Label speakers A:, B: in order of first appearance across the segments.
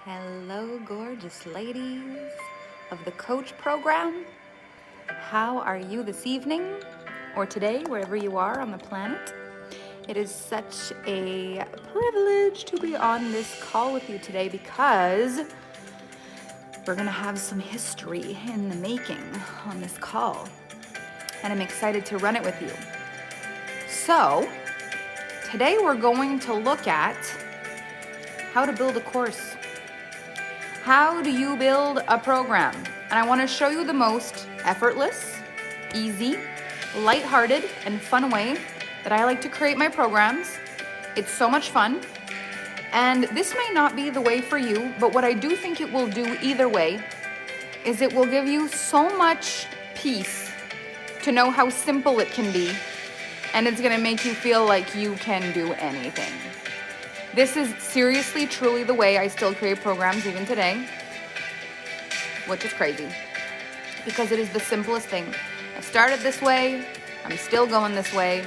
A: Hello, gorgeous ladies of the coach program. How are you this evening or today, wherever you are on the planet? It is such a privilege to be on this call with you today because we're going to have some history in the making on this call, and I'm excited to run it with you. So, today we're going to look at how to build a course. How do you build a program? And I want to show you the most effortless, easy, lighthearted, and fun way that I like to create my programs. It's so much fun. And this may not be the way for you, but what I do think it will do either way is it will give you so much peace to know how simple it can be, and it's going to make you feel like you can do anything. This is seriously, truly the way I still create programs even today, which is crazy because it is the simplest thing. I started this way, I'm still going this way.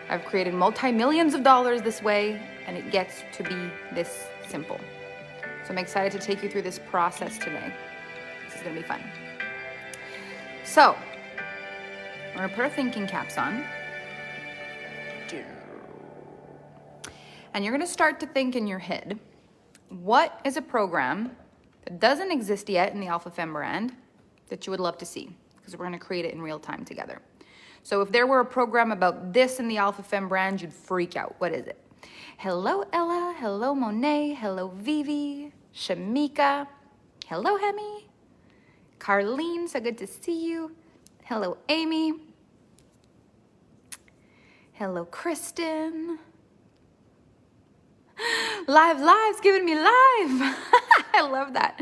A: I've created multi-millions of dollars this way, and it gets to be this simple. So I'm excited to take you through this process today. This is gonna be fun. So, we're gonna put our thinking caps on. And you're gonna start to think in your head, what is a program that doesn't exist yet in the Alpha Femme brand that you would love to see? Because we're gonna create it in real time together. So if there were a program about this in the Alpha Femme brand, you'd freak out. What is it? Hello, Ella. Hello, Monet. Hello, Vivi. Shamika. Hello, Hemi. Carlene, so good to see you. Hello, Amy. Hello, Kristen. Live's giving me live. I love that.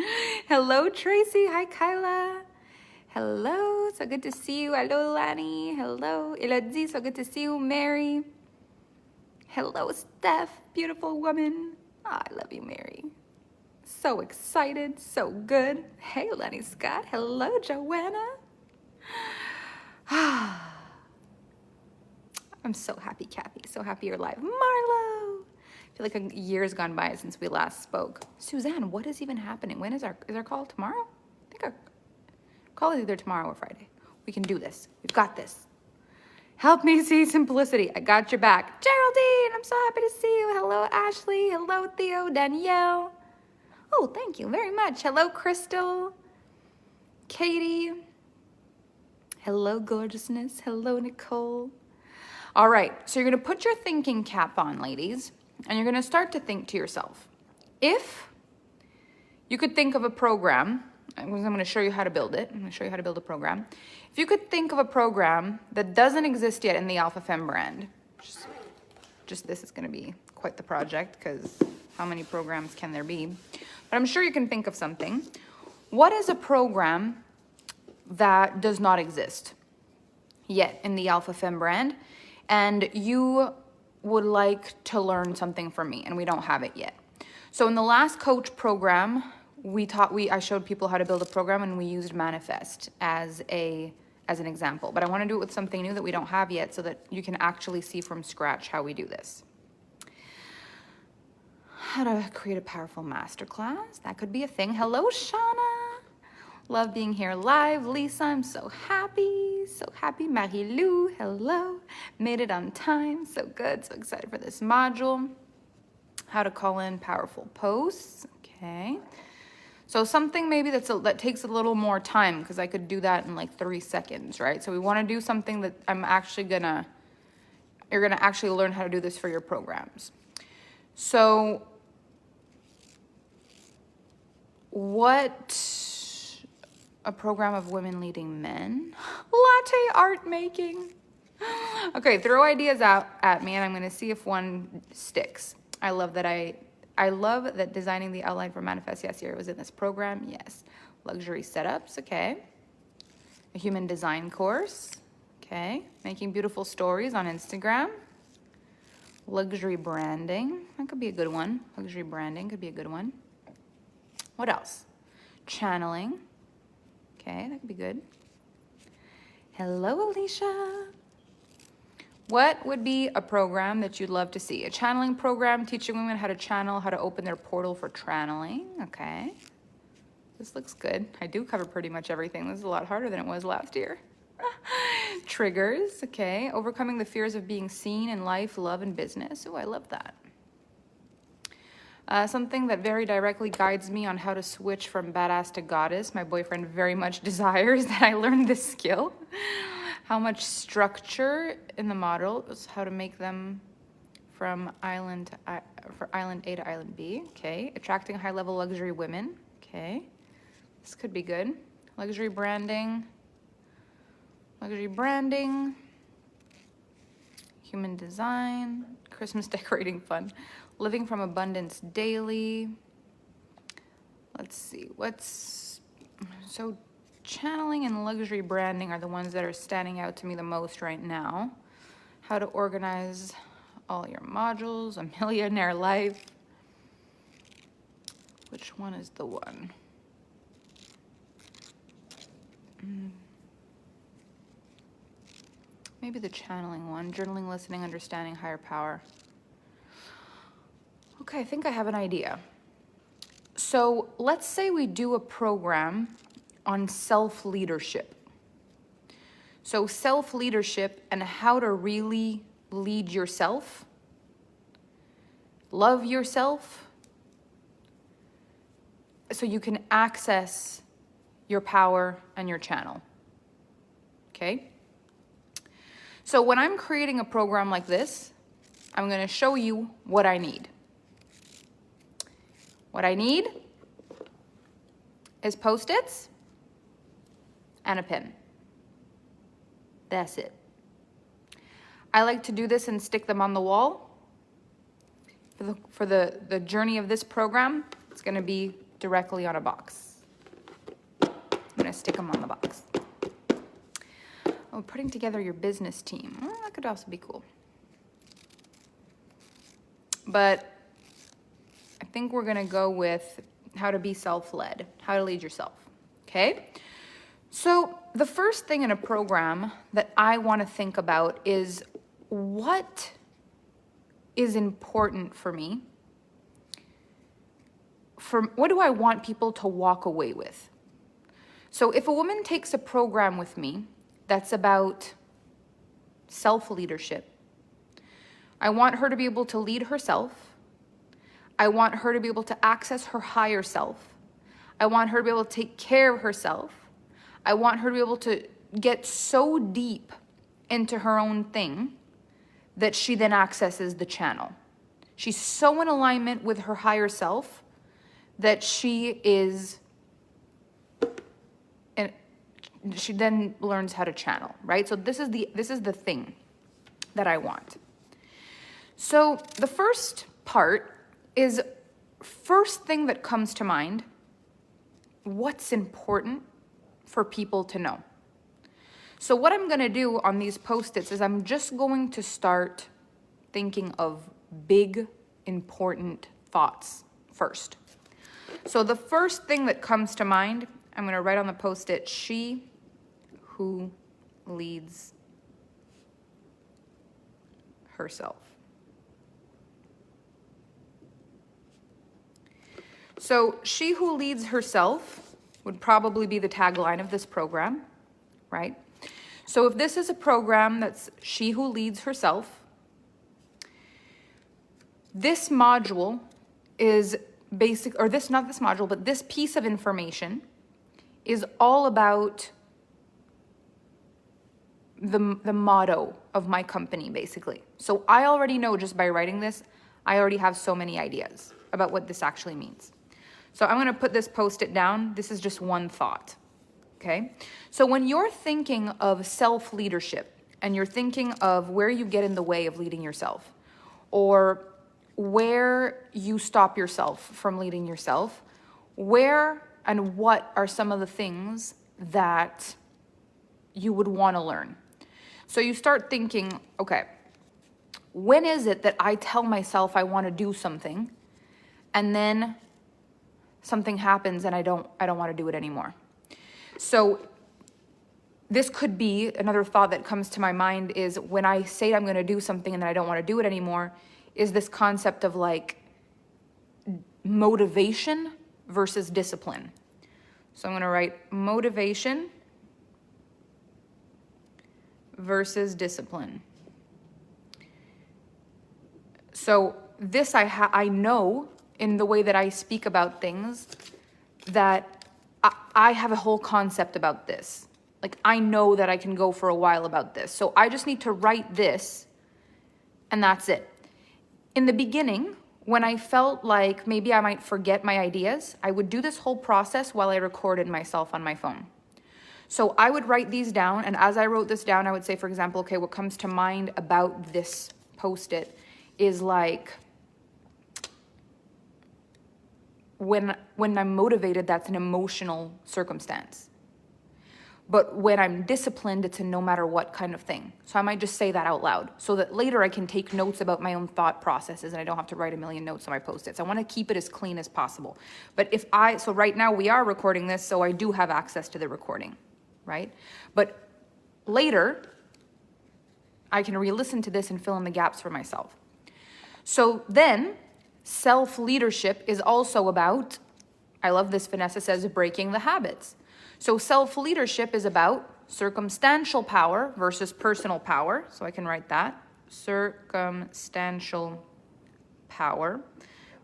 A: Hello, Tracy. Hi, Kyla. Hello, so good to see you. Hello, Lani. Hello, Elodie, so good to see you. Mary. Hello, Steph, beautiful woman. Oh, I love you, Mary. So excited, so good. Hey, Lenny Scott. Hello, Joanna. I'm so happy, Kathy. So happy you're live. Marlo. I feel like a year's gone by since we last spoke. Suzanne, what is even happening? When is our call tomorrow? I think our call is either tomorrow or Friday. We can do this. We've got this. Help me see simplicity. I got your back. Geraldine, I'm so happy to see you. Hello, Ashley. Hello, Theo. Danielle. Oh, thank you very much. Hello, Crystal. Katie. Hello, gorgeousness. Hello, Nicole. All right, so you're gonna put your thinking cap on, ladies, and you're gonna start to think to yourself, if you could think of a program, I'm gonna show you how to build it. I'm gonna show you how to build a program. If you could think of a program that doesn't exist yet in the Alpha Femme brand, just this is gonna be quite the project because how many programs can there be? But I'm sure you can think of something. What is a program that does not exist yet in the Alpha Femme brand, and you would like to learn something from me, and we don't have it yet? So in the last coach program, I showed people how to build a program, and we used Manifest as an example. But I want to do it with something new that we don't have yet, so that you can actually see from scratch how we do this. How to create a powerful masterclass. That could be a thing. Hello, Shauna. Love being here live. Lisa, I'm so happy. So happy. Marie-Lou, hello. Made it on time. So good. So excited for this module. How to call in powerful posts. Okay. So something maybe that takes a little more time, because I could do that in like 3 seconds, right? So we want to do something that you're gonna actually learn how to do this for your programs. So a program of women leading men? Latte art making. Okay, throw ideas out at me and I'm gonna see if one sticks. I love that designing the outline for Manifest. Yes, here it was in this program. Yes. Luxury setups. Okay. A human design course. Okay. Making beautiful stories on Instagram. Luxury branding. That could be a good one. Luxury branding could be a good one. What else? Channeling. Okay, that could be good. Hello, Alicia. What would be a program that you'd love to see? A channeling program teaching women how to channel, how to open their portal for channeling. Okay. This looks good. I do cover pretty much everything. This is a lot harder than it was last year. Triggers. Okay. Overcoming the fears of being seen in life, love, and business. Oh, I love that. Something that very directly guides me on how to switch from badass to goddess. My boyfriend very much desires that I learn this skill. How much structure in the model is how to make them from island A to island B. Okay. Attracting high-level luxury women. Okay. This could be good. Luxury branding. Human design. Christmas decorating fun. Living from abundance daily. Let's see. So channeling and luxury branding are the ones that are standing out to me the most right now. How to organize all your modules, a millionaire life. Which one is the one? Maybe the channeling one. Journaling, listening, understanding, higher power. Okay, I think I have an idea. So let's say we do a program on self-leadership. So self-leadership and how to really lead yourself, love yourself, so you can access your power and your channel. Okay? So when I'm creating a program like this, I'm going to show you what I need. What I need is Post-its and a pen. That's it. I like to do this and stick them on the wall. For the journey of this program, it's going to be directly on a box. I'm going to stick them on the box. Oh, putting together your business team. Oh, that could also be cool. But I think we're going to go with how to be self-led, how to lead yourself. Okay? So the first thing in a program that I want to think about is what is important for me? What do I want people to walk away with? So if a woman takes a program with me that's about self-leadership, I want her to be able to lead herself. I want her to be able to access her higher self. I want her to be able to take care of herself. I want her to be able to get so deep into her own thing that she then accesses the channel. She's so in alignment with her higher self that she then learns how to channel, right? So this is the thing that I want. So the first part is, first thing that comes to mind, what's important for people to know. So what I'm going to do on these Post-its is I'm just going to start thinking of big, important thoughts first. So the first thing that comes to mind, I'm going to write on the Post-it, she who leads herself. So she who leads herself would probably be the tagline of this program, right? So if this is a program that's she who leads herself, this module is basic, or this, not this module, but this piece of information is all about the motto of my company, basically. So I already know, just by writing this, I already have so many ideas about what this actually means. So I'm going to put this Post-it down. This is just one thought, okay? So when you're thinking of self-leadership and you're thinking of where you get in the way of leading yourself, or where you stop yourself from leading yourself, where and what are some of the things that you would want to learn? So you start thinking, okay, when is it that I tell myself I want to do something and then something happens and I don't want to do it anymore? So this could be another thought that comes to my mind is when I say I'm going to do something and then I don't want to do it anymore, is this concept of like motivation versus discipline. So I'm going to write motivation versus discipline. So this I know in the way that I speak about things that I have a whole concept about this. Like I know that I can go for a while about this. So I just need to write this and that's it. In the beginning, when I felt like maybe I might forget my ideas, I would do this whole process while I recorded myself on my phone. So I would write these down, and as I wrote this down, I would say, for example, okay, what comes to mind about this Post-it is like, when I'm motivated, that's an emotional circumstance. But when I'm disciplined, it's a no matter what kind of thing. So I might just say that out loud so that later I can take notes about my own thought processes and I don't have to write a million notes on my Post-its. I want to keep it as clean as possible. But so right now we are recording this, so I do have access to the recording, right? But later, I can re-listen to this and fill in the gaps for myself. So then, self-leadership is also about, I love this, Vanessa says, breaking the habits. So self-leadership is about circumstantial power versus personal power. So I can write that. Circumstantial power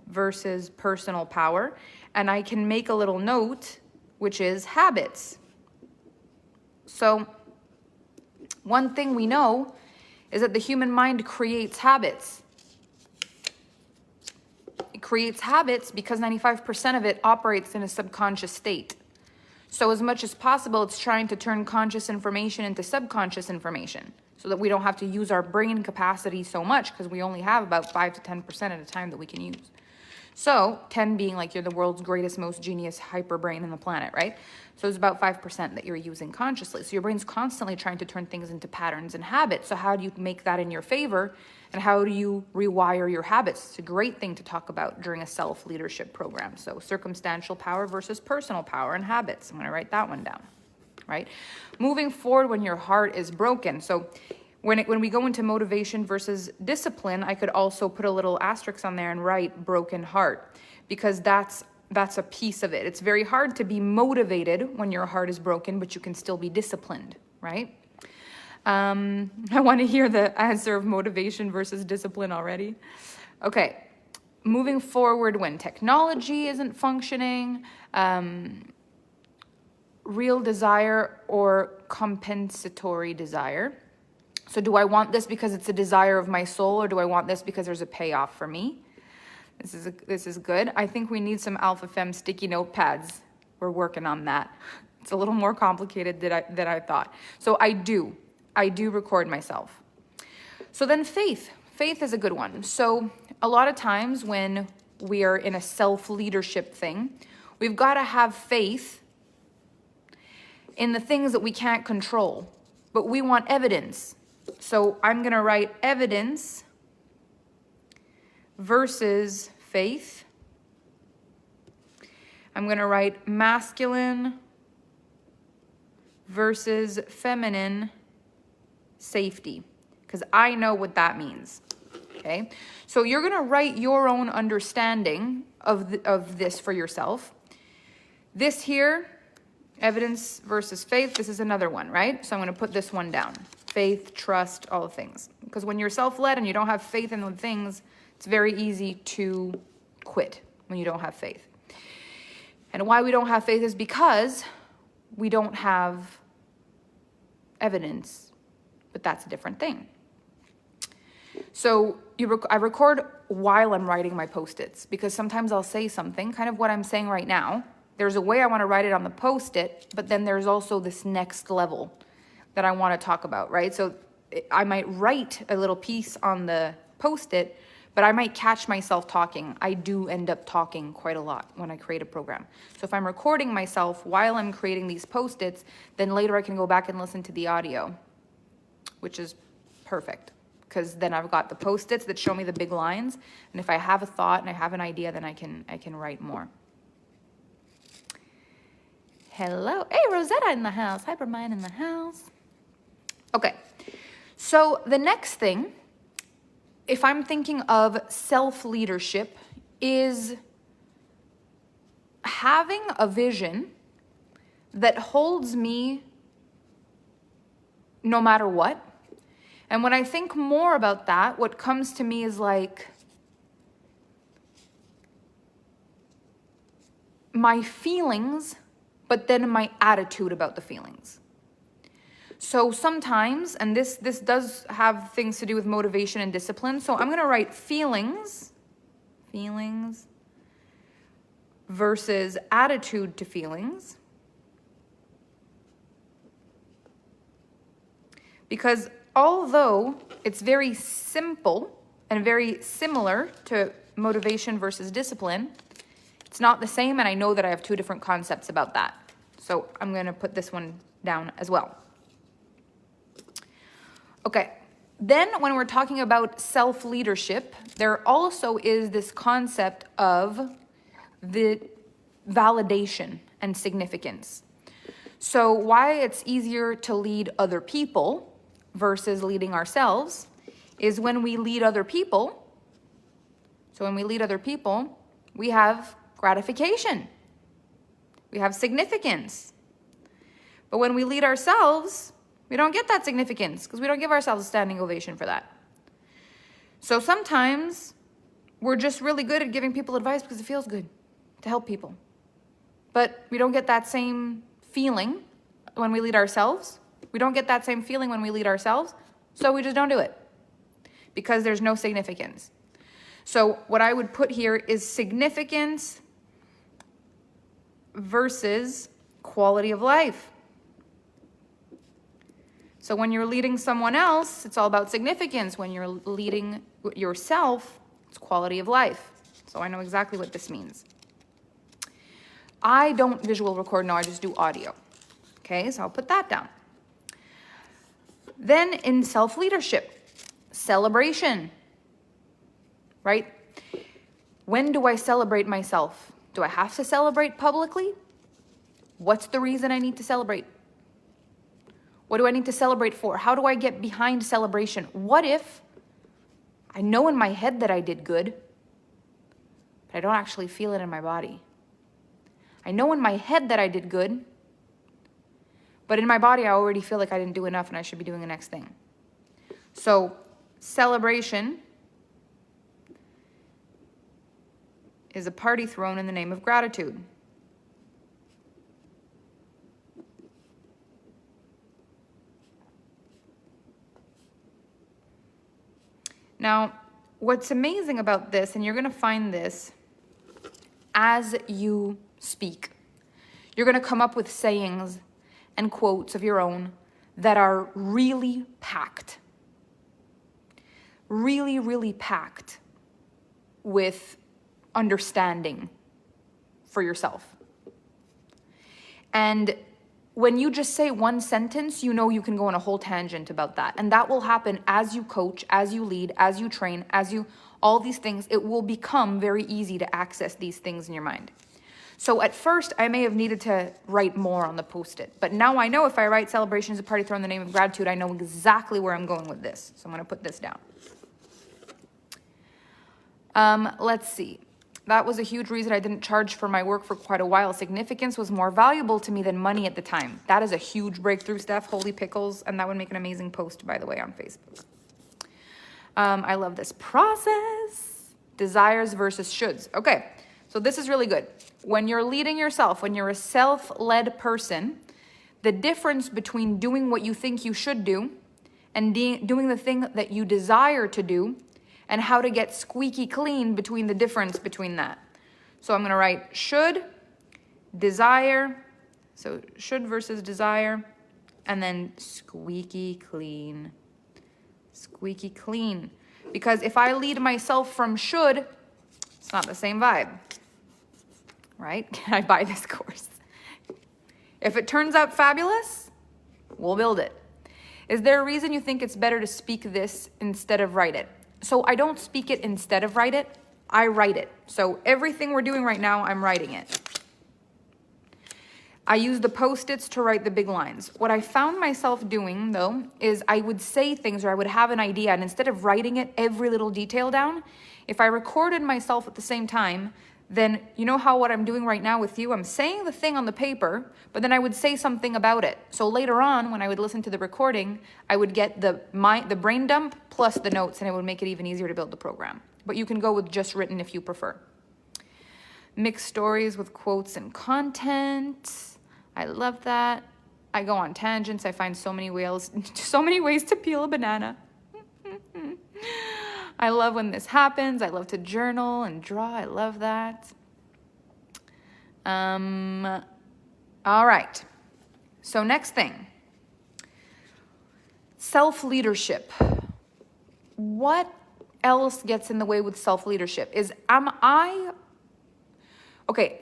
A: versus personal power. And I can make a little note, which is habits. So one thing we know is that the human mind creates habits. It creates habits because 95% of it operates in a subconscious state. So as much as possible, it's trying to turn conscious information into subconscious information so that we don't have to use our brain capacity so much because we only have about 5 to 10% at a time that we can use. So 10 being like you're the world's greatest, most genius hyper brain in the planet, right? So it's about 5% that you're using consciously. So your brain's constantly trying to turn things into patterns and habits. So how do you make that in your favor? And how do you rewire your habits? It's a great thing to talk about during a self-leadership program. So circumstantial power versus personal power and habits. I'm going to write that one down, right? Moving forward when your heart is broken. So when we go into motivation versus discipline, I could also put a little asterisk on there and write broken heart, because that's a piece of it. It's very hard to be motivated when your heart is broken, but you can still be disciplined, right? I want to hear the answer of motivation versus discipline already. Okay, moving forward when technology isn't functioning, real desire or compensatory desire. So do I want this because it's a desire of my soul, or do I want this because there's a payoff for me? This is good. I think we need some Alpha Femme sticky notepads. We're working on that. It's a little more complicated than I thought. So I do record myself. So then faith. Faith is a good one. So a lot of times when we are in a self-leadership thing, we've got to have faith in the things that we can't control, but we want evidence. So I'm going to write evidence versus faith. I'm going to write masculine versus feminine safety, because I know what that means. Okay, so you're going to write your own understanding of this for yourself. This here, evidence versus faith, this is another one, right? So I'm going to put this one down. Faith, trust, all the things. Because when you're self-led and you don't have faith in the things, it's very easy to quit when you don't have faith. And why we don't have faith is because we don't have evidence, but that's a different thing. So I record while I'm writing my Post-its, because sometimes I'll say something, kind of what I'm saying right now. There's a way I want to write it on the Post-it, but then there's also this next level that I want to talk about, right? So I might write a little piece on the Post-it, but I might catch myself talking. I do end up talking quite a lot when I create a program. So if I'm recording myself while I'm creating these Post-its, then later I can go back and listen to the audio, which is perfect, because then I've got the Post-its that show me the big lines. And if I have a thought and I have an idea, then I can write more. Hello. Hey, Rosetta in the house. Hypermind in the house. Okay. So the next thing, if I'm thinking of self-leadership, is having a vision that holds me no matter what. And when I think more about that, what comes to me is like my feelings, but then my attitude about the feelings. So sometimes, and this does have things to do with motivation and discipline. So I'm going to write feelings versus attitude to feelings. Because although it's very simple and very similar to motivation versus discipline, it's not the same, and I know that I have two different concepts about that. So I'm going to put this one down as well. Okay, then when we're talking about self-leadership, there also is this concept of the validation and significance. So why it's easier to lead other people versus leading ourselves is when we lead other people. So when we lead other people, we have gratification. We have significance. But when we lead ourselves, we don't get that significance because we don't give ourselves a standing ovation for that. So sometimes we're just really good at giving people advice because it feels good to help people. But we don't get that same feeling when we lead ourselves. We don't get that same feeling when we lead ourselves. So we just don't do it because there's no significance. So what I would put here is significance versus quality of life. So when you're leading someone else, it's all about significance. When you're leading yourself, it's quality of life. So I know exactly what this means. I don't visual record, no, I just do audio. Okay, so I'll put that down. Then in self-leadership, celebration, right? When do I celebrate myself? Do I have to celebrate publicly? What's the reason I need to celebrate? What do I need to celebrate for? How do I get behind celebration? What if I know in my head that I did good, but I don't actually feel it in my body? I know in my head that I did good, but in my body I already feel like I didn't do enough and I should be doing the next thing. So celebration is a party thrown in the name of gratitude. Now, what's amazing about this, and you're going to find this as you speak, you're going to come up with sayings and quotes of your own that are really packed. Really, really packed with understanding for yourself. And when you just say one sentence, you know you can go on a whole tangent about that. And that will happen as you coach, as you lead, as you train, all these things. It will become very easy to access these things in your mind. So at first, I may have needed to write more on the Post-it. But now I know if I write celebration is a party thrown in the name of gratitude, I know exactly where I'm going with this. So I'm going to put this down. Let's see. That was a huge reason I didn't charge for my work for quite a while. Significance was more valuable to me than money at the time. That is a huge breakthrough, Steph. Holy pickles. And that would make an amazing post, by the way, on Facebook. I love this process. Desires versus shoulds. Okay, so this is really good. When you're leading yourself, when you're a self-led person, the difference between doing what you think you should do and doing the thing that you desire to do, and how to get squeaky clean between the difference between that. So I'm going to write should, desire, so should versus desire, and then squeaky clean. Squeaky clean. Because if I lead myself from should, it's not the same vibe. Right? Can I buy this course? If it turns out fabulous, we'll build it. Is there a reason you think it's better to speak this instead of write it? So I don't speak it instead of write it, I write it. So everything we're doing right now, I'm writing it. I use the Post-its to write the big lines. What I found myself doing, though, is I would say things or I would have an idea, and instead of writing it, every little detail down, if I recorded myself at the same time, then you know how what I'm doing right now with you, I'm saying the thing on the paper, but then I would say something about it. So later on, when I would listen to the recording, I would get the brain dump plus the notes, and it would make it even easier to build the program. But you can go with just written if you prefer. Mix stories with quotes and content. I love that. I go on tangents. I find so many ways to peel a banana. I love when this happens. I love to journal and draw. I love that. All right. So next thing. Self-leadership. What else gets in the way with self-leadership? Okay.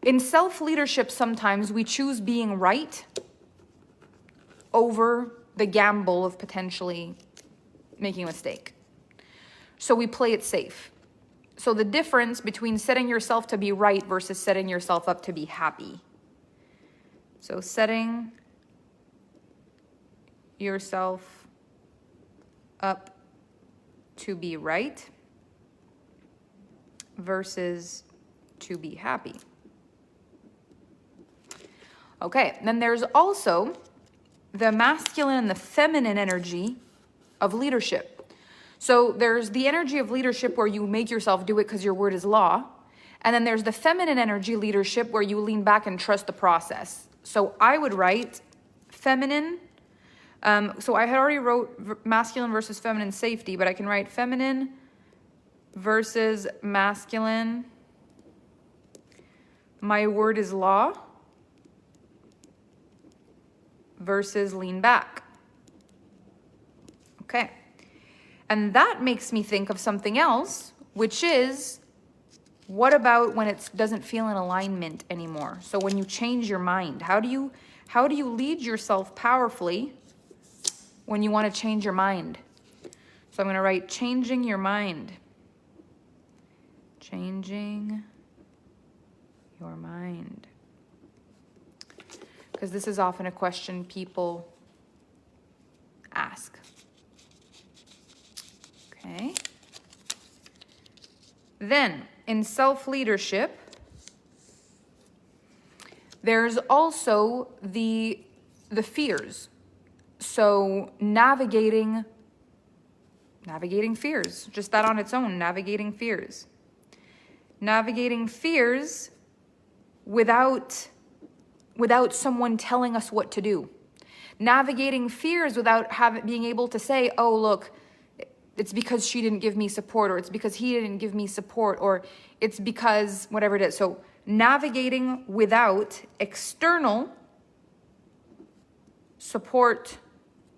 A: In self-leadership, sometimes we choose being right over the gamble of potentially making a mistake. So we play it safe. So the difference between setting yourself to be right versus setting yourself up to be happy. So setting yourself up to be right versus to be happy. Okay, then there's also the masculine and the feminine energy of leadership. So there's the energy of leadership where you make yourself do it because your word is law. And then there's the feminine energy leadership where you lean back and trust the process. So I would write feminine. So I had already wrote masculine versus feminine safety, but I can write feminine versus masculine. My word is law. Versus lean back. Okay. And that makes me think of something else, which is, what about when it doesn't feel in alignment anymore? So when you change your mind, how do you lead yourself powerfully when you want to change your mind? So I'm going to write changing your mind. Changing your mind. Because this is often a question people ask. Okay. Then, in self-leadership, there's also the fears. So navigating fears, just that on its own, navigating fears. Navigating fears without someone telling us what to do. Navigating fears without being able to say, oh, look, it's because she didn't give me support, or it's because he didn't give me support, or it's because whatever it is. So navigating without external support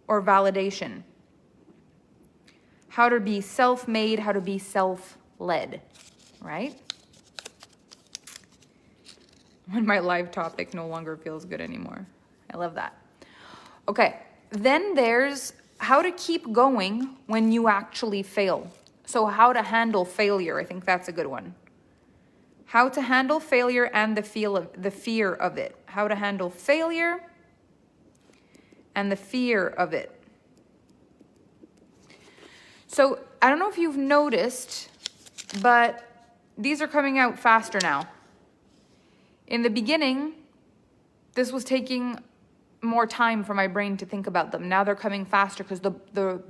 A: or validation. How to be self-made, how to be self-led, right? When my live topic no longer feels good anymore. I love that. Okay, then there's how to keep going when you actually fail. So how to handle failure, I think that's a good one. How to handle failure and the fear of it. How to handle failure and the fear of it. So I don't know if you've noticed, but these are coming out faster now. In the beginning, this was taking more time for my brain to think about them. Now they're coming faster because the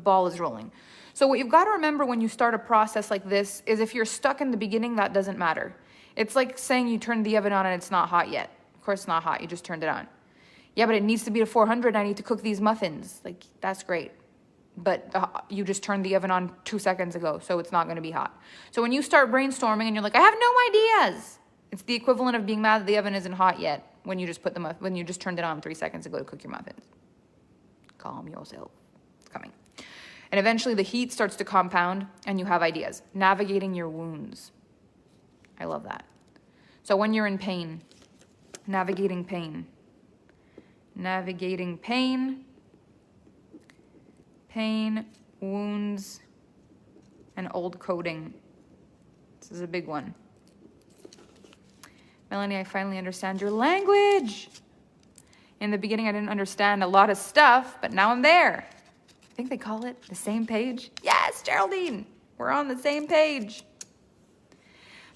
A: ball is rolling. So what you've got to remember when you start a process like this is if you're stuck in the beginning, that doesn't matter. It's like saying you turned the oven on and it's not hot yet. Of course it's not hot, you just turned it on. Yeah, but it needs to be to 400 and I need to cook these muffins. Like, that's great. But you just turned the oven on 2 seconds ago, so it's not going to be hot. So when you start brainstorming and you're like, I have no ideas. It's the equivalent of being mad that the oven isn't hot yet when you just turned it on 3 seconds ago to cook your muffins. Calm yourself. It's coming. And eventually the heat starts to compound and you have ideas. Navigating your wounds. I love that. So when you're in pain, navigating pain. Navigating pain, wounds, and old coding. This is a big one. Melanie, I finally understand your language. In the beginning, I didn't understand a lot of stuff, but now I'm there. I think they call it the same page. Yes, Geraldine, we're on the same page.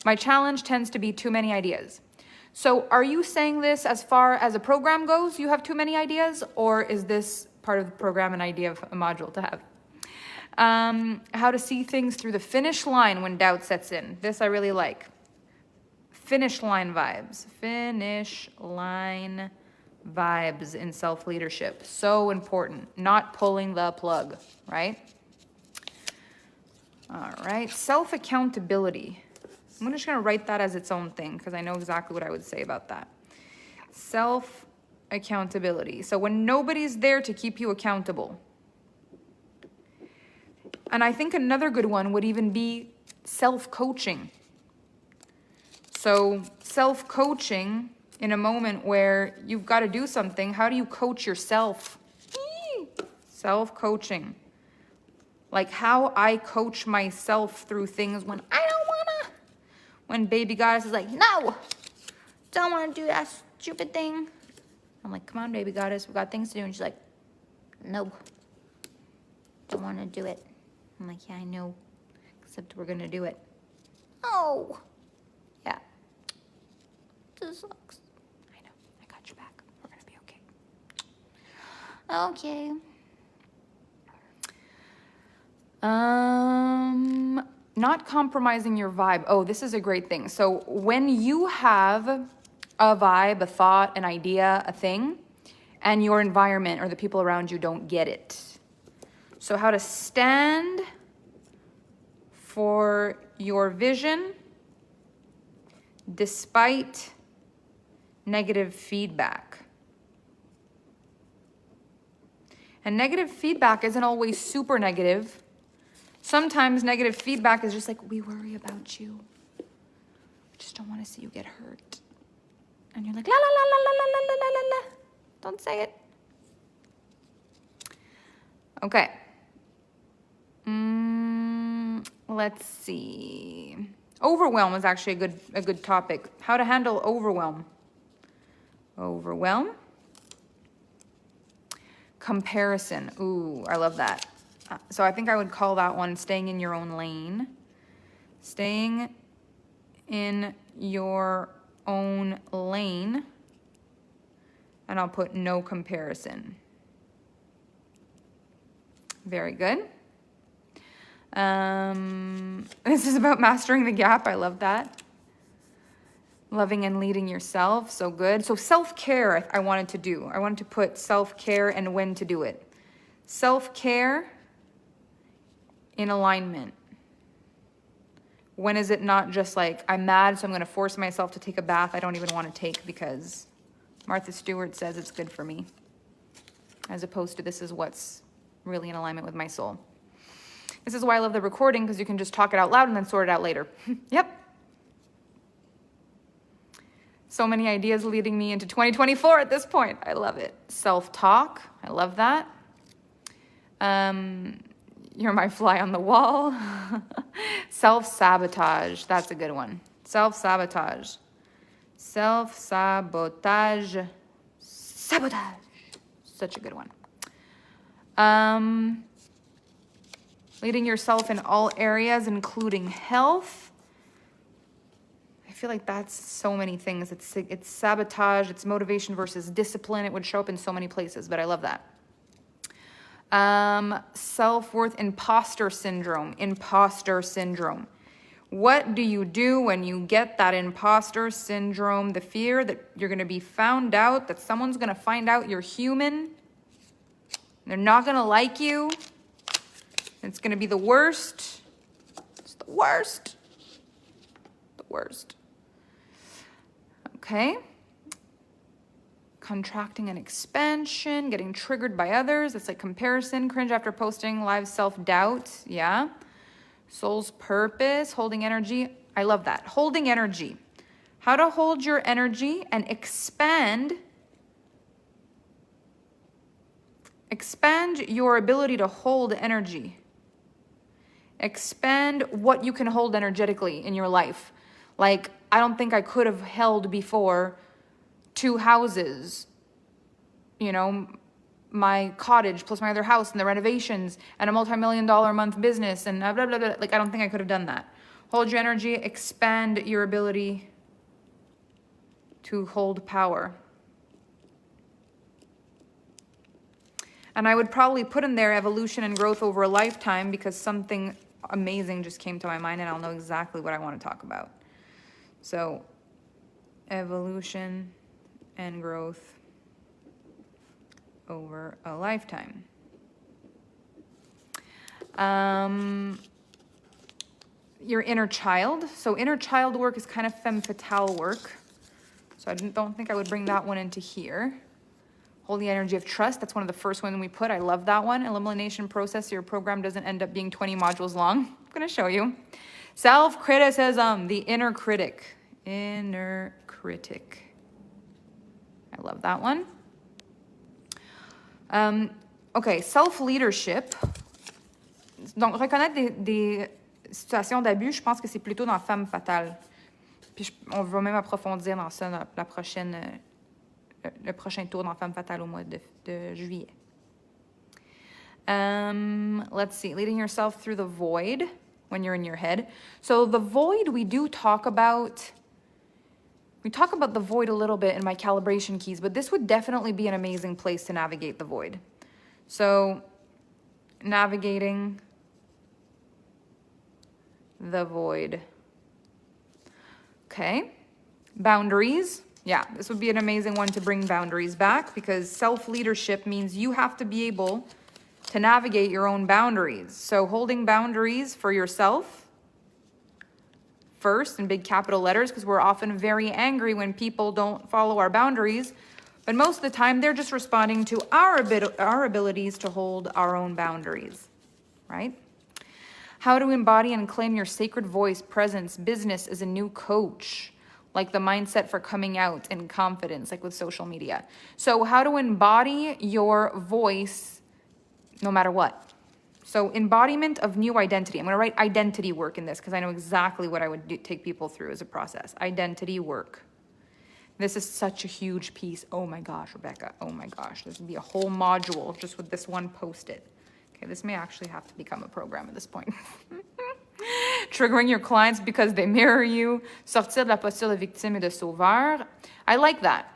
A: My challenge tends to be too many ideas. So are you saying this as far as a program goes, you have too many ideas, or is this part of the program an idea of a module to have? How to see things through the finish line when doubt sets in. This I really like. Finish line vibes. Finish line vibes in self-leadership. So important. Not pulling the plug, right? All right. Self-accountability. I'm just going to write that as its own thing because I know exactly what I would say about that. Self-accountability. So when nobody's there to keep you accountable. And I think another good one would even be self-coaching. So self-coaching in a moment where you've got to do something, how do you coach yourself? Self-coaching. Like how I coach myself through things when I don't wanna. When baby goddess is like, no, don't wanna do that stupid thing. I'm like, come on, baby goddess, we've got things to do. And she's like, no, don't wanna do it. I'm like, yeah, I know, except we're gonna do it. Oh, yeah. This sucks. I know, I got your back. We're gonna be okay. Okay. Not compromising your vibe. Oh, this is a great thing. So when you have a vibe, a thought, an idea, a thing, and your environment or the people around you don't get it. So how to stand for your vision despite negative feedback. And negative feedback isn't always super negative. Sometimes negative feedback is just like, we worry about you. We just don't want to see you get hurt. And you're like, la la la la la la la la la la. Don't say it. Okay. Let's see. Overwhelm is actually a good topic. How to handle overwhelm. Overwhelm. Comparison. Ooh, I love that. So I think I would call that one staying in your own lane. Staying in your own lane. And I'll put no comparison. Very good. This is about mastering the gap. I love that. Loving and leading yourself. So good. So self-care I wanted to do. I wanted to put self-care and when to do it. Self-care in alignment. When is it not just like, I'm mad, so I'm going to force myself to take a bath I don't even want to take because Martha Stewart says it's good for me. As opposed to this is what's really in alignment with my soul. This is why I love the recording, because you can just talk it out loud and then sort it out later. Yep. So many ideas leading me into 2024 at this point. I love it. Self-talk. I love that. You're my fly on the wall. Self-sabotage. That's a good one. Self-sabotage. Self-sabotage. Sabotage. Such a good one. Leading yourself in all areas, including health. I feel like that's so many things. It's sabotage, it's motivation versus discipline. It would show up in so many places, but I love that. Self-worth, imposter syndrome. Imposter syndrome. What do you do when you get that imposter syndrome? The fear that you're going to be found out, that someone's going to find out you're human. They're not going to like you. It's going to be the worst. It's the worst. The worst. Okay. Contracting and expansion, getting triggered by others. It's like comparison, cringe after posting, live self-doubt. Yeah. Soul's purpose, holding energy. I love that. Holding energy. How to hold your energy and expand your ability to hold energy. Expand what you can hold energetically in your life. Like, I don't think I could have held before 2 houses you know, my cottage plus my other house and the renovations and a multi-million-dollar a month business and blah, blah, blah. Like, I don't think I could have done that. Hold your energy, expand your ability to hold power. And I would probably put in there evolution and growth over a lifetime, because something amazing just came to my mind and I'll know exactly what I want to talk about. So, evolution and growth over a lifetime. Your inner child. So inner child work is kind of femme fatale work. So I don't think I would bring that one into here. Hold the energy of trust. That's one of the first ones we put. I love that one. Elimination process, so your program doesn't end up being 20 modules long. I'm going to show you. Self-criticism, the inner critic. Inner critic. I love that one. Okay, self-leadership. Donc, reconnaître des situations d'abus, je pense que c'est plutôt dans femme fatale. Puis on va même approfondir dans ça dans le prochain tour dans femme fatale au mois de juillet. Let's see, leading yourself through the void when you're in your head. So the void, we talk about the void a little bit in my calibration keys, but this would definitely be an amazing place to navigate the void. So, navigating the void. Okay. Boundaries. Yeah, this would be an amazing one to bring boundaries back, because self-leadership means you have to be able to navigate your own boundaries. So holding boundaries for yourself first in big capital letters, because we're often very angry when people don't follow our boundaries. But most of the time, they're just responding to our abilities to hold our own boundaries, right? How to embody and claim your sacred voice, presence, business as a new coach, like the mindset for coming out and confidence, like with social media. So how to embody your voice no matter what. So embodiment of new identity. I'm going to write identity work in this because I know exactly what I would take people through as a process. Identity work. This is such a huge piece. Oh my gosh, Rebecca. Oh my gosh. This would be a whole module just with this one post-it. Okay, this may actually have to become a program at this point. Triggering your clients because they mirror you. Sortir de la posture de victime et de sauveur. I like that.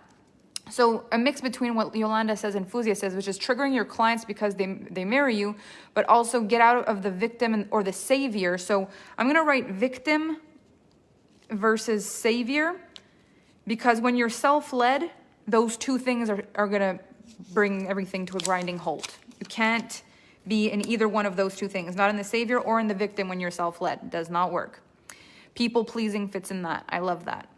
A: So a mix between what Yolanda says and Fuzia says, which is triggering your clients because they mirror you, but also get out of the victim or the savior. So I'm going to write victim versus savior, because when you're self-led, those two things are going to bring everything to a grinding halt. You can't be in either one of those two things, not in the savior or in the victim when you're self-led. It does not work. People-pleasing fits in that. I love that.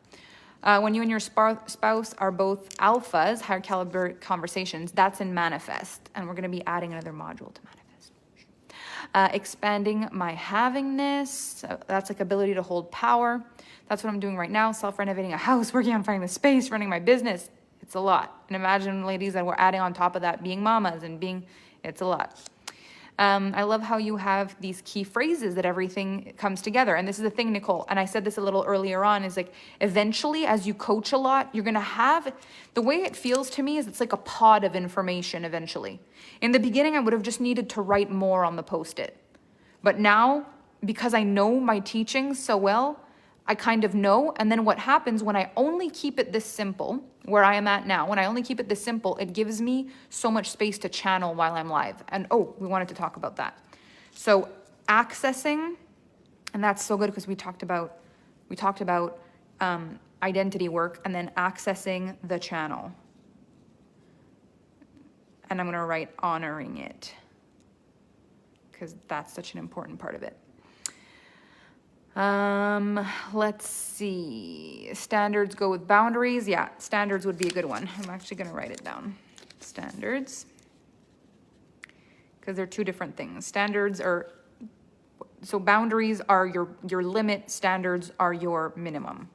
A: When you and your spouse are both alphas, higher caliber conversations, that's in manifest. And we're going to be adding another module to manifest. Expanding my havingness. That's like ability to hold power. That's what I'm doing right now. Self-renovating a house, working on finding the space, running my business. It's a lot. And imagine, ladies, that we're adding on top of that being mamas and it's a lot. I love how you have these key phrases that everything comes together. And this is the thing, Nicole, and I said this a little earlier on, is like, eventually, as you coach a lot, you're going to have, the way it feels to me is it's like a pod of information eventually. In the beginning, I would have just needed to write more on the Post-it. But now, because I know my teachings so well, I kind of know. And then what happens when I only keep it this simple, where I am at now, when I only keep it this simple, it gives me so much space to channel while I'm live. And we wanted to talk about that. So accessing, and that's so good because we talked about identity work, and then accessing the channel. And I'm going to write honoring it, because that's such an important part of it. Let's see. Standards go with boundaries. Yeah, standards would be a good one. I'm actually going to write it down. Standards. Because they're two different things. So boundaries are your limit. Standards are your minimum.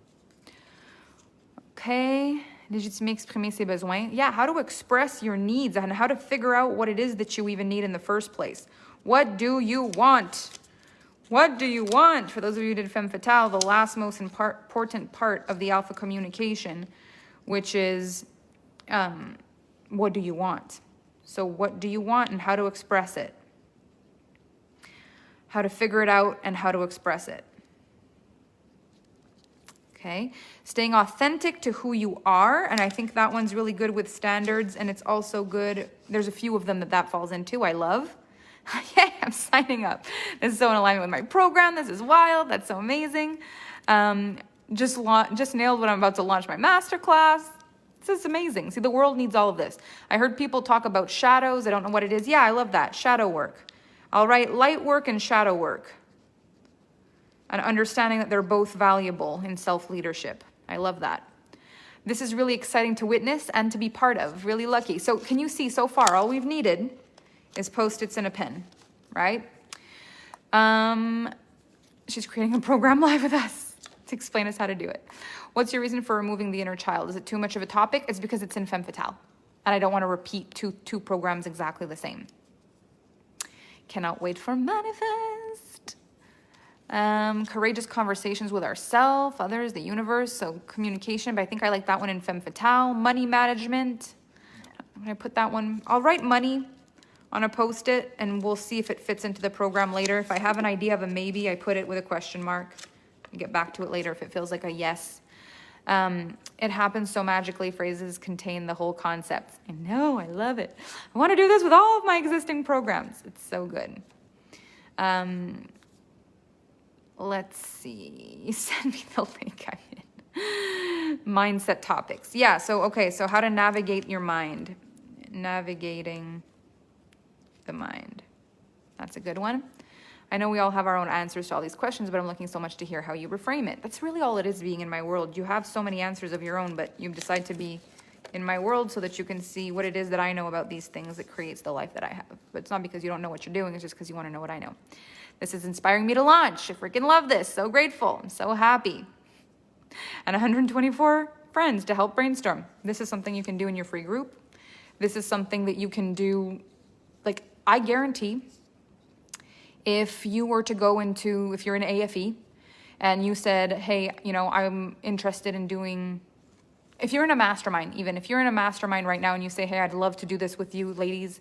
A: Okay. Légitimer, exprimer ses besoins. Yeah, how to express your needs and how to figure out what it is that you even need in the first place. What do you want? What do you want? For those of you who did Femme Fatale, the last most important part of the alpha communication, which is what do you want? So what do you want and how to express it? How to figure it out and how to express it. Okay, staying authentic to who you are. And I think that one's really good with standards, and it's also good. There's a few of them that falls into, I love. Yay, I'm signing up. This is so in alignment with my program. This is wild. That's so amazing. Just nailed when I'm about to launch my masterclass. This is amazing. See, the world needs all of this. I heard people talk about shadows. I don't know what it is. Yeah, I love that. Shadow work. I'll write light work and shadow work. And understanding that they're both valuable in self-leadership. I love that. This is really exciting to witness and to be part of. Really lucky. So can you see so far, all we've needed is Post-its and a pen, right? She's creating a program live with us to explain us how to do it. What's your reason for removing the inner child? Is it too much of a topic? It's because it's in Femme Fatale. And I don't want to repeat two programs exactly the same. Cannot wait for Manifest. Courageous conversations with ourselves, others, the universe. So communication, but I think I like that one in Femme Fatale. Money management. I'm going to put that one. I'll write money on a Post-it and we'll see if it fits into the program later. If I have an idea of a maybe, I put it with a question mark. I get back to it later if it feels like a yes. It happens so magically. Phrases contain the whole concept. I know, I love it. I want to do this with all of my existing programs. It's so good. Let's see. Send me the link. I'm in. Mindset topics. Yeah, so, okay, so how to navigate your mind. Navigating the mind. That's a good one. I know we all have our own answers to all these questions, but I'm looking so much to hear how you reframe it. That's really all it is being in my world. You have so many answers of your own, but you decide to be in my world so that you can see what it is that I know about these things that creates the life that I have. But it's not because you don't know what you're doing, it's just because you want to know what I know. This is inspiring me to launch. I freaking love this. So grateful. I'm so happy. And 124 friends to help brainstorm. This is something you can do in your free group. This is something that you can do, like, I guarantee if you were to go into, if you're in AFE and you said, hey, you know, I'm interested in doing, if you're in a mastermind, even if you're in a mastermind right now and you say, hey, I'd love to do this with you ladies,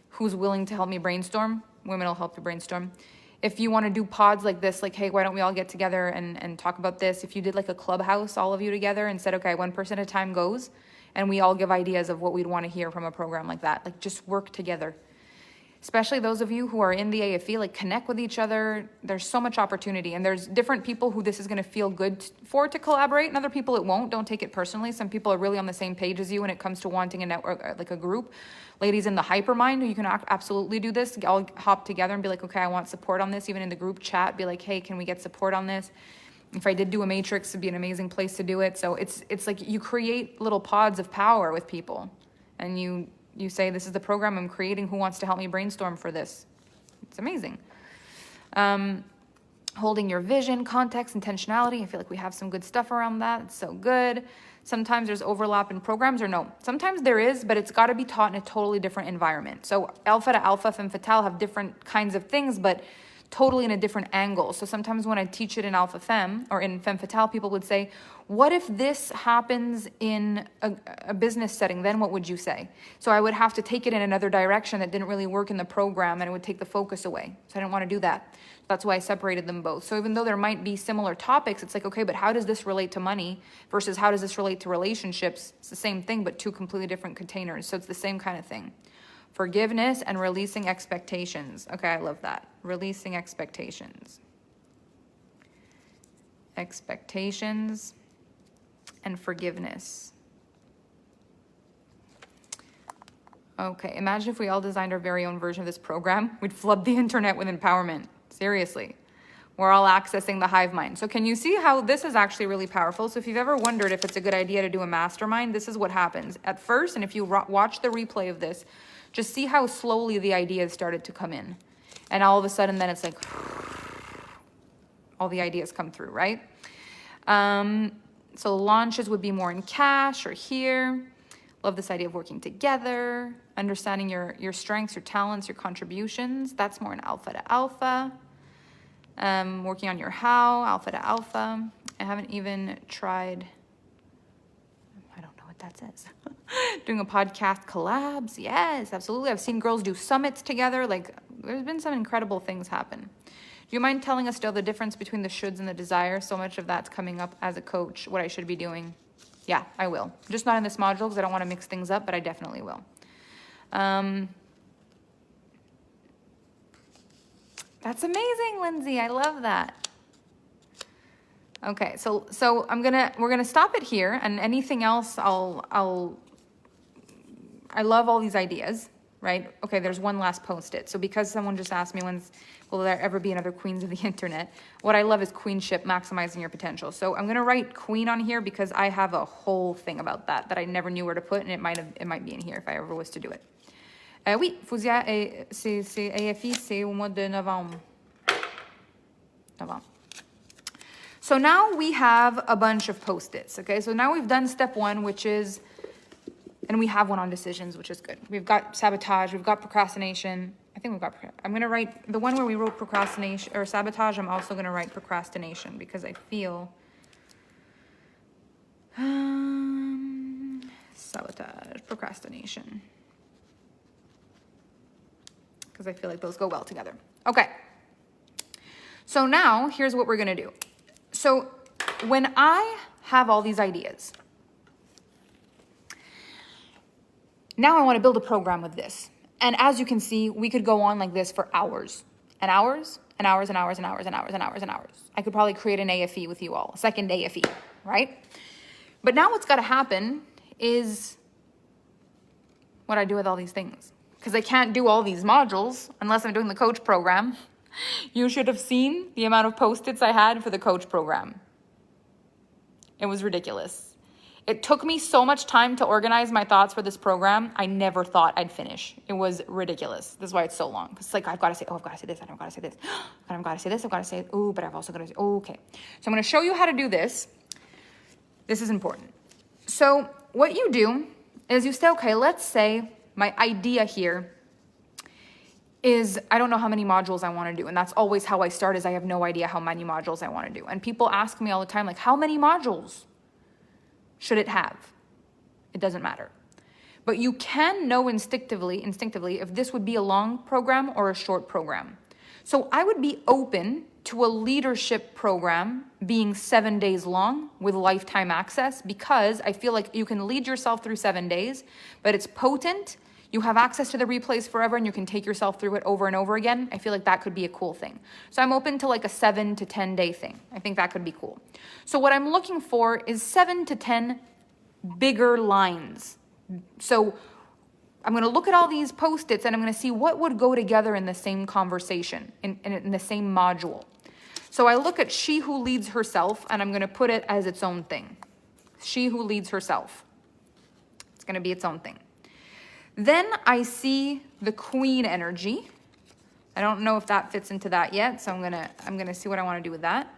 A: who's willing to help me brainstorm? Women will help you brainstorm. If you want to do pods like this, like, hey, why don't we all get together and talk about this? If you did like a clubhouse, all of you together, and said, okay, one person at a time goes, and we all give ideas of what we'd want to hear from a program like that. Like, just work together. Especially those of you who are in the AFE, like, connect with each other. There's so much opportunity, and there's different people who this is going to feel good for to collaborate, and other people it won't. Don't take it personally. Some people are really on the same page as you when it comes to wanting a network, like a group. Ladies in the hypermind, you can absolutely do this. All hop together and be like, okay, I want support on this. Even in the group chat, be like, hey, can we get support on this? If I did do a matrix, it'd be an amazing place to do it. So it's like you create little pods of power with people, and you say, this is the program I'm creating. Who wants to help me brainstorm for this? It's amazing. Holding your vision, context, intentionality. I feel like we have some good stuff around that. It's so good. Sometimes there's overlap in programs, or no. Sometimes there is, but it's got to be taught in a totally different environment. So Alpha to Alpha, Femme Fatale have different kinds of things, but totally in a different angle. So sometimes when I teach it in Alpha Femme or in Femme Fatale, people would say, what if this happens in a business setting? Then what would you say? So I would have to take it in another direction that didn't really work in the program, and it would take the focus away. So I didn't want to do that. That's why I separated them both. So even though there might be similar topics, it's like, okay, but how does this relate to money versus how does this relate to relationships? It's the same thing, but two completely different containers. So it's the same kind of thing. Forgiveness and releasing expectations. Okay, I love that. Releasing expectations. Expectations and forgiveness. Okay, imagine if we all designed our very own version of this program. We'd flood the internet with empowerment. Seriously. We're all accessing the hive mind. So can you see how this is actually really powerful? So if you've ever wondered if it's a good idea to do a mastermind, this is what happens. At first, and if you watch the replay of this, just see how slowly the ideas started to come in. And all of a sudden, then it's like, all the ideas come through, right? So launches would be more in cash or here. Love this idea of working together, understanding your strengths, your talents, your contributions. That's more in Alpha to Alpha. Working on your how, Alpha to Alpha. I haven't even tried, I don't know what that says. Doing a podcast collabs. Yes, absolutely. I've seen girls do summits together. Like, there's been some incredible things happen. Do you mind telling us still the difference between the shoulds and the desire? So much of that's coming up as a coach, what I should be doing. Yeah, I will. Just not in this module because I don't want to mix things up, but I definitely will. That's amazing, Lindsay. I love that. Okay, so we're gonna stop it here, and anything else I love all these ideas, right? Okay, there's one last post-it. So because someone just asked me will there ever be another Queens of the Internet? What I love is queenship, maximizing your potential. So I'm gonna write queen on here because I have a whole thing about that I never knew where to put, and it might be in here if I ever was to do it. Oui, Fouzia, c'est AFI, c'est au mois de novembre. So now we have a bunch of post-its, okay? So now we've done step one, which is, and we have one on decisions, which is good. We've got sabotage, we've got procrastination. I'm gonna write, the one where we wrote procrastination, or sabotage, I'm also gonna write procrastination because I feel, sabotage, procrastination. Because I feel like those go well together. Okay. So now, here's what we're gonna do. So when I have all these ideas, now I wanna build a program with this. And as you can see, we could go on like this for hours and hours and hours and hours and hours and hours and hours and hours. I could probably create an AFE with you all, a second AFE, right? But now what's gotta happen is what I do with all these things. Because I can't do all these modules unless I'm doing the coach program. You should have seen the amount of post-its I had for the coach program. It was ridiculous. It took me so much time to organize my thoughts for this program. I never thought I'd finish. It was ridiculous. This is why it's so long. It's like, I've got to say this, I've got to say this, and I've got to say this, I've got to say, oh, but I've also got to say, oh, okay. So I'm going to show you how to do this. This is important. So what you do is you say, okay, let's say my idea here is I don't know how many modules I want to do. And that's always how I start, is I have no idea how many modules I want to do. And people ask me all the time, like, how many modules should it have? It doesn't matter. But you can know instinctively if this would be a long program or a short program. So I would be open to a leadership program being 7 days long with lifetime access, because I feel like you can lead yourself through 7 days, but it's potent. You have access to the replays forever and you can take yourself through it over and over again. I feel like that could be a cool thing. So I'm open to like a 7 to 10 day thing. I think that could be cool. So what I'm looking for is 7 to 10 bigger lines. So I'm going to look at all these post-its and I'm going to see what would go together in the same conversation, in the same module. So I look at She Who Leads Herself and I'm going to put it as its own thing. She Who Leads Herself. It's going to be its own thing. Then I see the Queen energy. I don't know if that fits into that yet, so I'm gonna see what I want to do with that.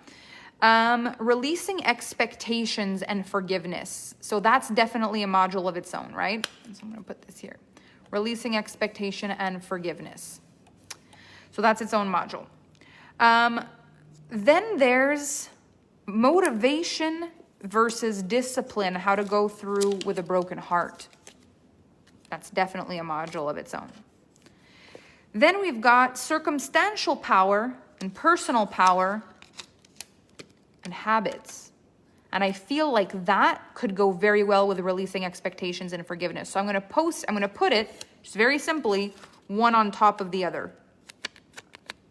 A: Releasing expectations and forgiveness. So that's definitely a module of its own, right? So I'm gonna put this here. Releasing expectation and forgiveness. So that's its own module. Then there's motivation versus discipline, how to go through with a broken heart. That's definitely a module of its own. Then we've got circumstantial power and personal power and habits. And I feel like that could go very well with releasing expectations and forgiveness. So I'm going to put it just very simply, one on top of the other.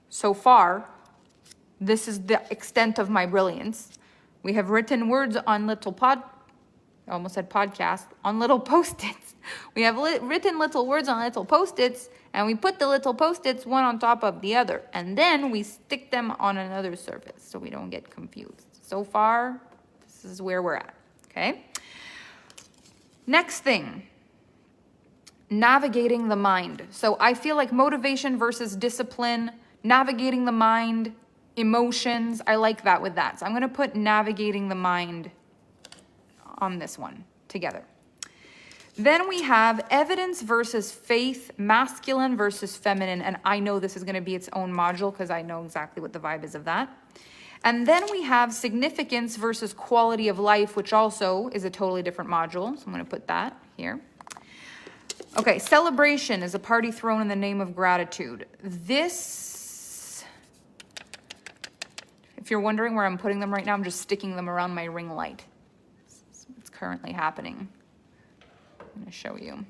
A: So far, this is the extent of my brilliance. We have written words on on little post-its. We have written little words on little post-its, and we put the little post-its one on top of the other, and then we stick them on another surface so we don't get confused. So far, this is where we're at, okay? Next thing, navigating the mind. So I feel like motivation versus discipline, navigating the mind, emotions, I like that with that. So I'm going to put navigating the mind on this one together. Then we have evidence versus faith, masculine versus feminine, and I know this is going to be its own module because I know exactly what the vibe is of that. And then we have significance versus quality of life, which also is a totally different module. So I'm going to put that here. Okay, celebration is a party thrown in the name of gratitude. This, if you're wondering where I'm putting them right now, I'm just sticking them around my ring light. It's currently happening. I'm going to show you.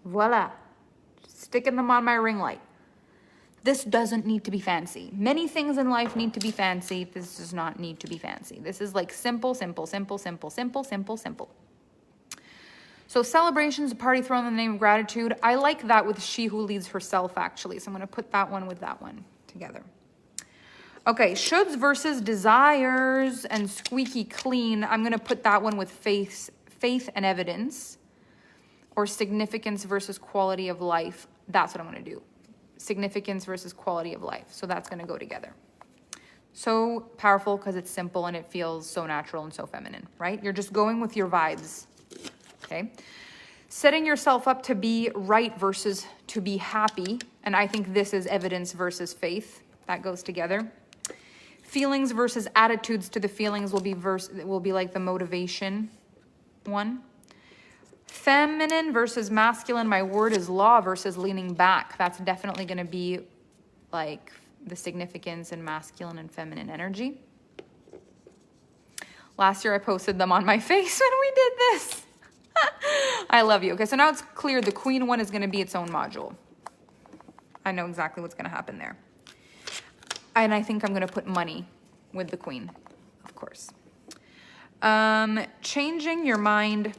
A: Voila. Just sticking them on my ring light. This doesn't need to be fancy. Many things in life need to be fancy. This does not need to be fancy. This is like simple, simple, simple, simple, simple, simple, simple. So celebrations, a party thrown in the name of gratitude. I like that with she who leads herself, actually. So I'm going to put that one with that one together. Okay, shoulds versus desires and squeaky clean. I'm going to put that one with faith and evidence, or significance versus quality of life. That's what I'm going to do. Significance versus quality of life. So that's going to go together. So powerful because it's simple and it feels so natural and so feminine, right? You're just going with your vibes. Okay. Setting yourself up to be right versus to be happy. And I think this is evidence versus faith. That goes together. Feelings versus attitudes to the feelings will be like the motivation one. Feminine versus masculine. My word is law versus leaning back. That's definitely going to be like the significance in masculine and feminine energy. Last year I posted them on my face when we did this. I love you. Okay, so now it's clear the queen one is going to be its own module. I know exactly what's going to happen there. And I think I'm going to put money with the queen, of course. Changing your mind.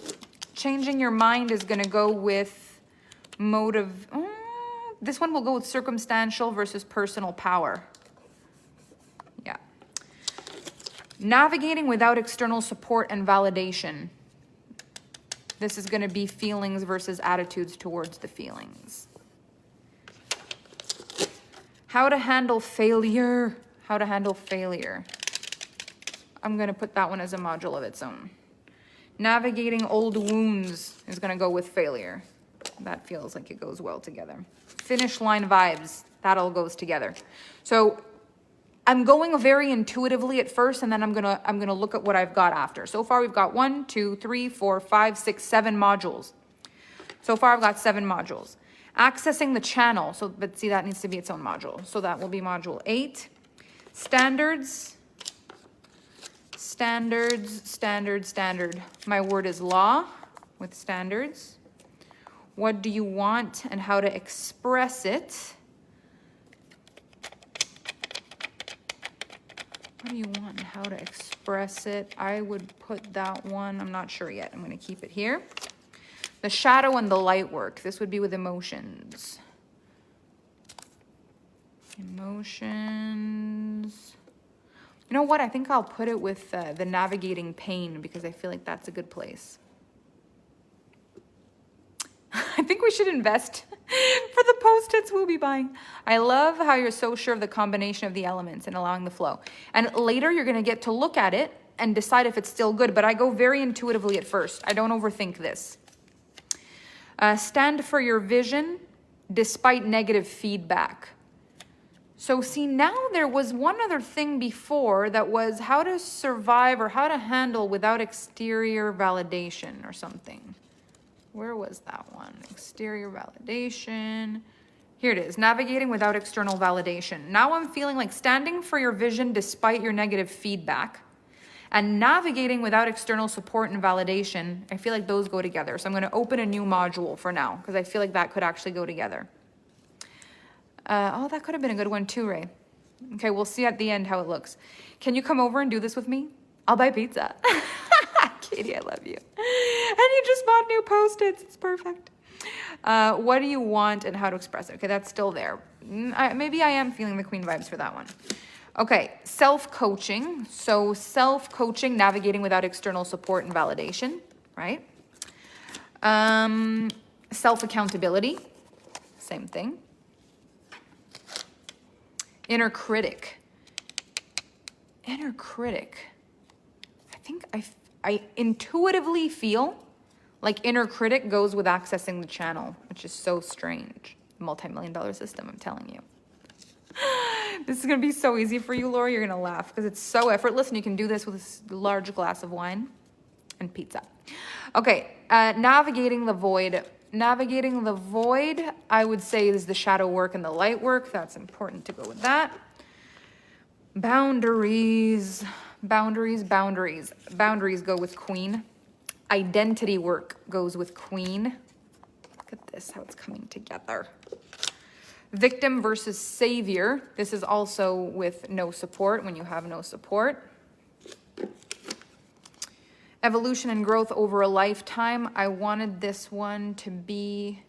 A: Changing your mind is going to go with motive. This one will go with circumstantial versus personal power. Yeah. Navigating without external support and validation. This is going to be feelings versus attitudes towards the feelings. How to handle failure. How to handle failure. I'm going to put that one as a module of its own. Navigating old wounds is going to go with failure. That feels like it goes well together. Finish line vibes. That all goes together. So I'm going very intuitively at first, and then I'm gonna look at what I've got after. So far we've got 1, 2, 3, 4, 5, 6, 7 modules. So far I've got 7 modules. Accessing the channel. So, but see, that needs to be its own module. So that will be module 8. Standards. Standard. My word is law with standards. What do you want and how to express it? What do you want and how to express it? I would put that one. I'm not sure yet. I'm going to keep it here. The shadow and the light work. This would be with emotions. Emotions. You know what? I think I'll put it with the navigating pain because I feel like that's a good place. I think we should invest for the Post-its we'll be buying. I love how you're so sure of the combination of the elements and allowing the flow. And later you're going to get to look at it and decide if it's still good. But I go very intuitively at first. I don't overthink this. Stand for your vision despite negative feedback. So see, now there was one other thing before that was how to survive or how to handle without exterior validation or something. Where was that one? Exterior validation. Here it is. Navigating without external validation. Now I'm feeling like standing for your vision despite your negative feedback and navigating without external support and validation. I feel like those go together. So I'm going to open a new module for now because I feel like that could actually go together. Oh, that could have been a good one too, Ray. Okay, we'll see at the end how it looks. Can you come over and do this with me? I'll buy pizza. Katie, I love you. And you just bought new Post-its. It's perfect. What do you want and how to express it? Okay, that's still there. Maybe I am feeling the queen vibes for that one. Okay, self-coaching. So self-coaching, navigating without external support and validation, right? Self-accountability, same thing. Inner critic. Inner critic. I think I intuitively feel like inner critic goes with accessing the channel, which is so strange. multi-million-dollar system, I'm telling you. This is going to be so easy for you, Laura. You're going to laugh because it's so effortless, and you can do this with a large glass of wine and pizza. Okay, navigating the void. Navigating the void, I would say, is the shadow work and the light work. That's important to go with that. Boundaries, boundaries, boundaries. Boundaries go with Queen. Identity work goes with Queen. Look at this, how it's coming together. Victim versus savior. This is also with no support, when you have no support. Evolution and growth over a lifetime. I wanted this one to be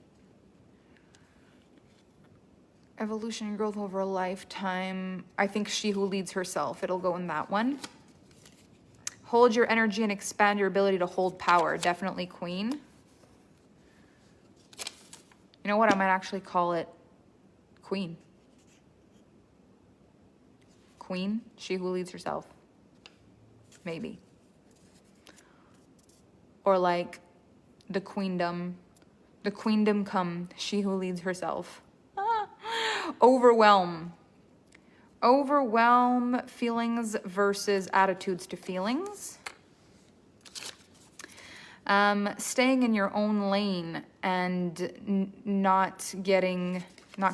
A: evolution and growth over a lifetime. I think she who leads herself. It'll go in that one. Hold your energy and expand your ability to hold power. Definitely Queen. You know what? I might actually call it Queen. Queen, she who leads herself. Maybe. Or like the queendom come, she who leads herself. Overwhelm. Overwhelm, feelings versus attitudes to feelings. Staying in your own lane and not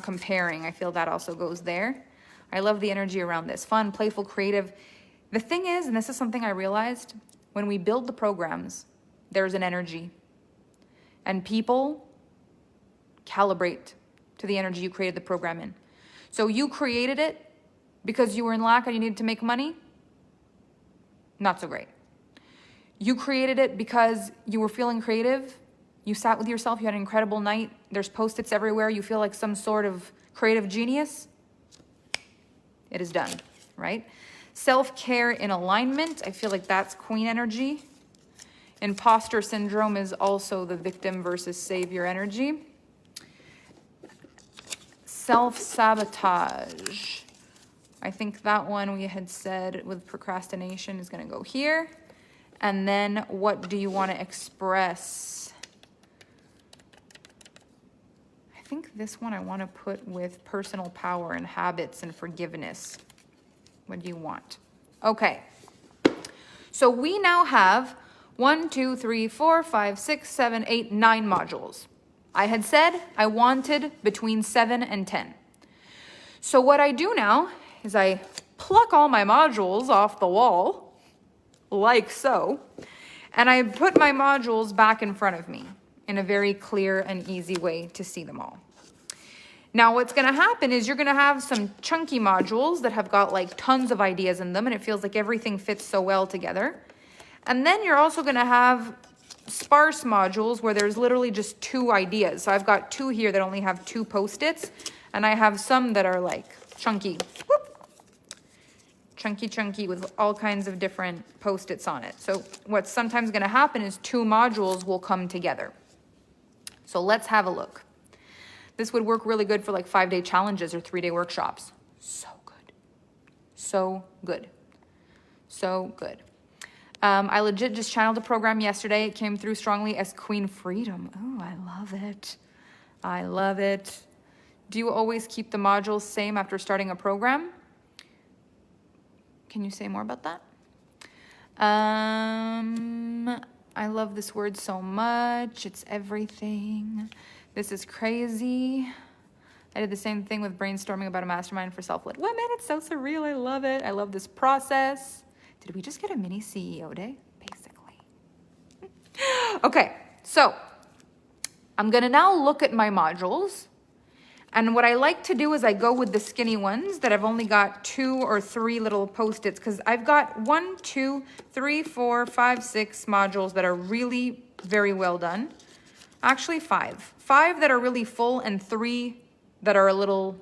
A: comparing. I feel that also goes there. I love the energy around this. Fun, playful, creative. The thing is, and this is something I realized, when we build the programs, there's an energy. And people calibrate to the energy you created the program in. So you created it because you were in lack and you needed to make money? Not so great. You created it because you were feeling creative. You sat with yourself, you had an incredible night. There's Post-its everywhere. You feel like some sort of creative genius. It is done, right? Self-care in alignment. I feel like that's Queen energy. Imposter syndrome is also the victim versus savior energy. Self-sabotage. I think that one we had said with procrastination is going to go here. And then what do you want to express? I think this one I want to put with personal power and habits and forgiveness. What do you want? Okay. So we now have 1, 2, 3, 4, 5, 6, 7, 8, 9 modules. I had said I wanted between 7 and 10. So what I do now is I pluck all my modules off the wall, like so, and I put my modules back in front of me in a very clear and easy way to see them all. Now what's going to happen is you're going to have some chunky modules that have got like tons of ideas in them, and it feels like everything fits so well together. And then you're also going to have sparse modules where there's literally just 2 ideas. So I've got 2 here that only have 2 Post-its, and I have some that are like chunky. Whoop. Chunky with all kinds of different Post-its on it. So what's sometimes going to happen is 2 modules will come together. So let's have a look. This would work really good for like 5-day challenges or 3-day workshops. So good. So good. So good. I legit just channeled a program yesterday. It came through strongly as Queen Freedom. Oh, I love it. I love it. Do you always keep the modules same after starting a program? Can you say more about that? I love this word so much. It's everything. This is crazy. I did the same thing with brainstorming about a mastermind for self-led women. It's so surreal. I love it. I love this process. Did we just get a mini CEO day? Basically. Okay, so I'm going to now look at my modules. And what I like to do is I go with the skinny ones that I've only got 2 or 3 little Post-its, because I've got 1, 2, 3, 4, 5, 6 modules that are really very well done. Actually 5. 5 that are really full and 3 that are a little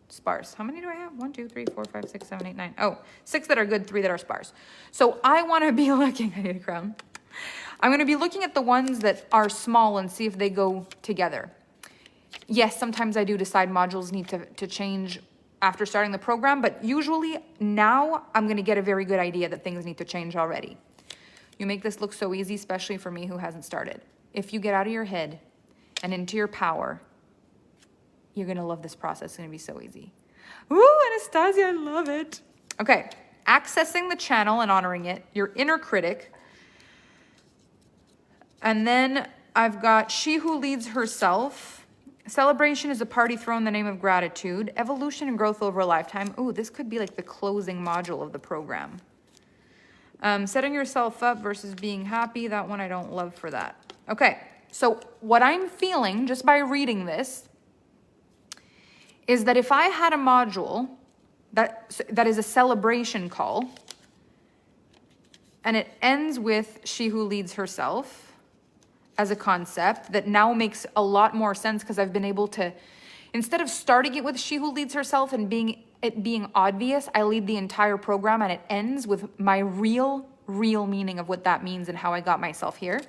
A: sparse. How many do I have? 1, 2, 3, 4, 5, 6, 7, 8, 9. Oh, 6 that are good, 3 that are sparse. So I want to be looking, I need a crown. I'm going to be looking at the ones that are small and see if they go together. Yes, sometimes I do decide modules need to change after starting the program, but usually now I'm going to get a very good idea that things need to change already. You make this look so easy, especially for me who hasn't started. If you get out of your head and into your power, You're going to love this process. It's going to be so easy. Ooh, Anastasia, I love it. Okay. Accessing the channel and honoring it. Your inner critic. And then I've got she who leads herself. Celebration is a party thrown in the name of gratitude. Evolution and growth over a lifetime. Ooh, this could be like the closing module of the program. Setting yourself up versus being happy. That one I don't love for that. Okay. So what I'm feeling just by reading this is that if I had a module that is a celebration call and it ends with she who leads herself as a concept, that now makes a lot more sense because I've been able to, instead of starting it with she who leads herself and it being obvious, I lead the entire program and it ends with my real meaning of what that means and how I got myself here.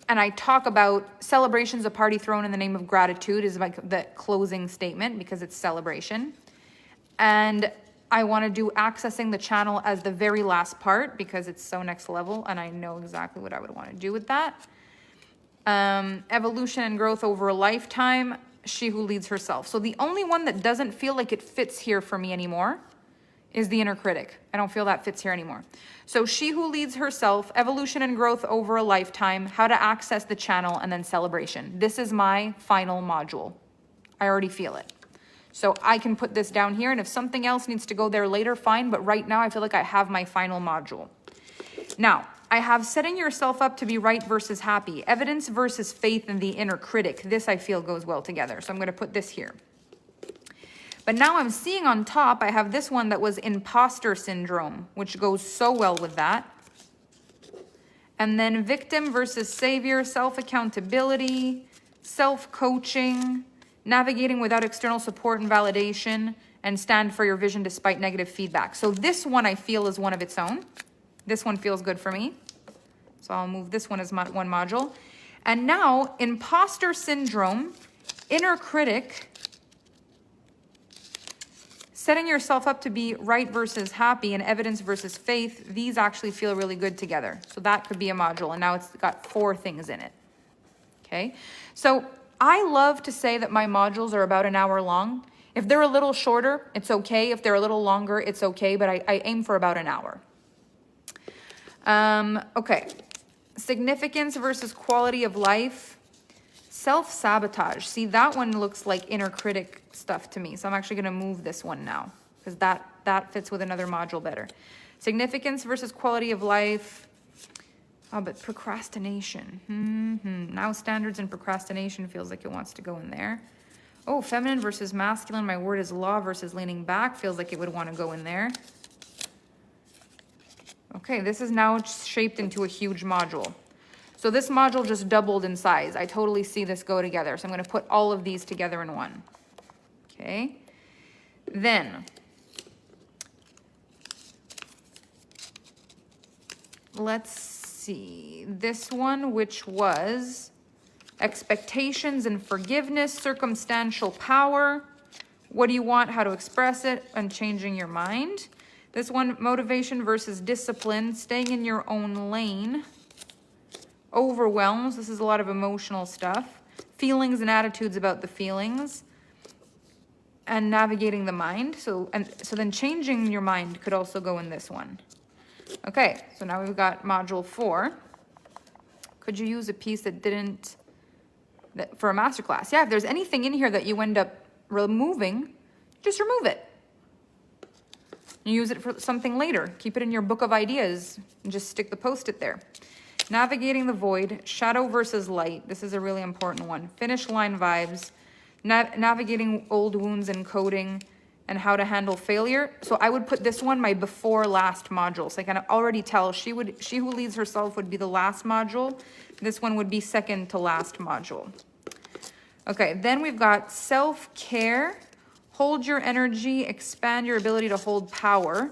A: And I talk about celebrations, a party thrown in the name of gratitude is like the closing statement because it's celebration. And I want to do accessing the channel as the very last part because it's so next level and I know exactly what I would want to do with that. Evolution and growth over a lifetime, she who leads herself. So the only one that doesn't feel like it fits here for me anymore is the inner critic. I don't feel that fits here anymore. So she who leads herself, evolution and growth over a lifetime, how to access the channel, and then celebration. This is my final module. I already feel it. So I can put this down here, and if something else needs to go there later, fine, but right now I feel like I have my final module. Now, I have setting yourself up to be right versus happy, evidence versus faith, and the inner critic. This I feel goes well together, so I'm going to put this here. But now I'm seeing on top, I have this one that was imposter syndrome, which goes so well with that. And then victim versus savior, self-accountability, self-coaching, navigating without external support and validation, and stand for your vision despite negative feedback. So this one I feel is one of its own. This one feels good for me. So I'll move this one as one module. And now, imposter syndrome, inner critic, setting yourself up to be right versus happy, and evidence versus faith, these actually feel really good together. So that could be a module, and now it's got 4 things in it. Okay, so I love to say that my modules are about an hour long. If they're a little shorter, it's okay. If they're a little longer, it's okay, but I aim for about an hour. Okay, significance versus quality of life. Self-sabotage. See, that one looks like inner critic stuff to me. So I'm actually going to move this one now because that fits with another module better. Significance versus quality of life. Oh, but procrastination. Now standards and procrastination feels like it wants to go in there. Oh, feminine versus masculine. My word is law versus leaning back. Feels like it would want to go in there. Okay, this is now shaped into a huge module. So this module just doubled in size. I totally see this go together. So I'm going to put all of these together in one. Okay. Then let's see. This one, which was expectations and forgiveness, circumstantial power. What do you want, how to express it, and changing your mind. This one, motivation versus discipline, staying in your own lane. Overwhelms, this is a lot of emotional stuff. Feelings and attitudes about the feelings. And navigating the mind. So then changing your mind could also go in this one. Okay, so now we've got module 4. Could you use a piece that for a masterclass? Yeah, if there's anything in here that you end up removing, just remove it. You use it for something later. Keep it in your book of ideas and just stick the post-it there. Navigating the void, shadow versus light. This is a really important one. Finish line vibes, navigating old wounds and coding, and how to handle failure. So I would put this one my before last module. So I can already tell she who leads herself would be the last module. This one would be second to last module. Okay, then we've got self-care, hold your energy, expand your ability to hold power,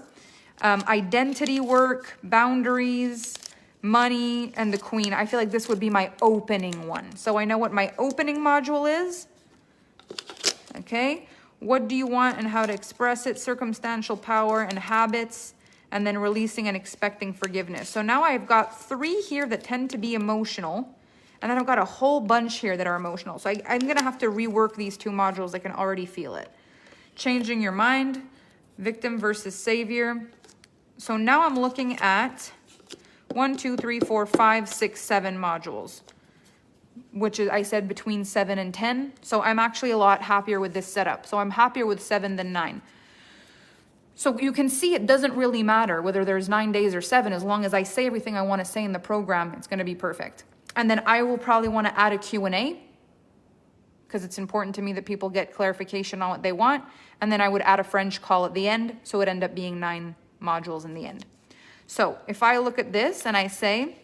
A: identity work, boundaries, money, and the queen. I feel like this would be my opening one. So I know what my opening module is. Okay. What do you want and how to express it? Circumstantial power and habits, and then releasing and expecting forgiveness. So now I've got 3 here that tend to be emotional, And then I've got a whole bunch here that are emotional. So I'm going to have to rework these 2 modules. I can already feel it. Changing your mind, victim versus savior. So now I'm looking at 1, 2, 3, 4, 5, 6, 7 modules, which is, I said, between 7 and 10. So I'm actually a lot happier with this setup. So I'm happier with 7 than 9. So you can see it doesn't really matter whether there's 9 days or 7, as long as I say everything I want to say in the program, it's going to be perfect. And then I will probably want to add a Q&A, because it's important to me that people get clarification on what they want. And then I would add a French call at the end, so it end up being 9 modules in the end. So if I look at this and I say,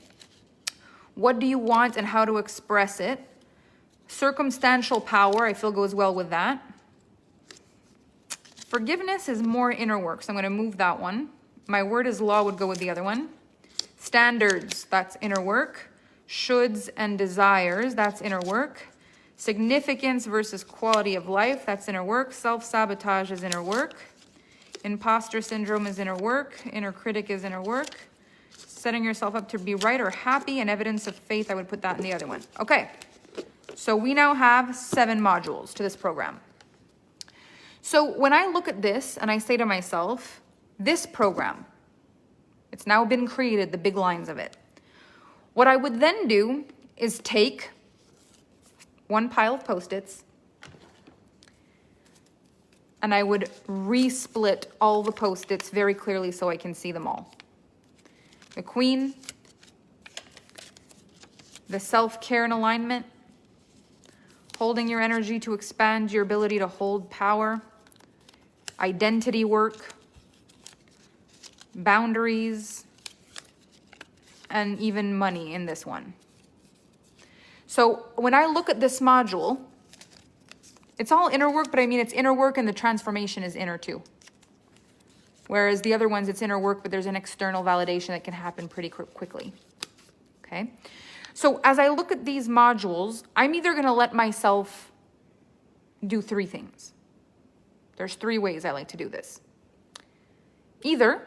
A: what do you want and how to express it? Circumstantial power, I feel goes well with that. Forgiveness is more inner work, so I'm going to move that one. My word is law would go with the other one. Standards, that's inner work. Shoulds and desires, that's inner work. Significance versus quality of life, that's inner work. Self-sabotage is inner work. Imposter syndrome is inner work. Inner critic is inner work. Setting yourself up to be right or happy and evidence of faith, I would put that in the other one. Okay, so we now have 7 modules to this program. So when I look at this and I say to myself, this program, it's now been created, the big lines of it. What I would then do is take one pile of Post-its and I would re-split all the Post-its very clearly so I can see them all. The Queen, the self-care and alignment, holding your energy to expand your ability to hold power, identity work, boundaries, and even money in this one. So when I look at this module, it's all inner work, but I mean it's inner work and the transformation is inner too. Whereas the other ones, it's inner work, but there's an external validation that can happen pretty quickly. Okay? So as I look at these modules, I'm either going to let myself do 3 things. There's 3 ways I like to do this. Either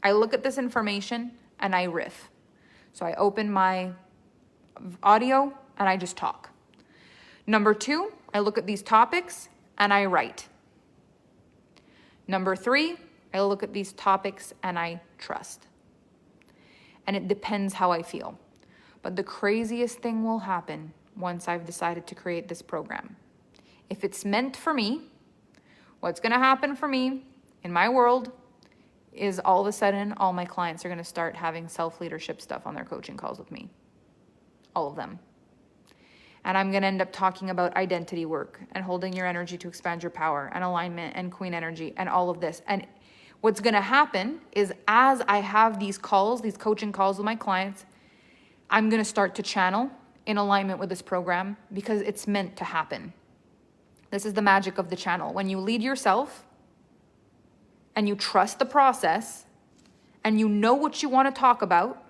A: I look at this information and I riff. So I open my audio and I just talk. Number 2, I look at these topics and I write. Number 3, I look at these topics and I trust. And it depends how I feel. But the craziest thing will happen once I've decided to create this program. If it's meant for me, what's going to happen for me in my world is all of a sudden all my clients are going to start having self-leadership stuff on their coaching calls with me. All of them. And I'm going to end up talking about identity work and holding your energy to expand your power and alignment and queen energy and all of this. And what's going to happen is as I have these calls, these coaching calls with my clients, I'm going to start to channel in alignment with this program because it's meant to happen. This is the magic of the channel. When you lead yourself and you trust the process and you know what you want to talk about,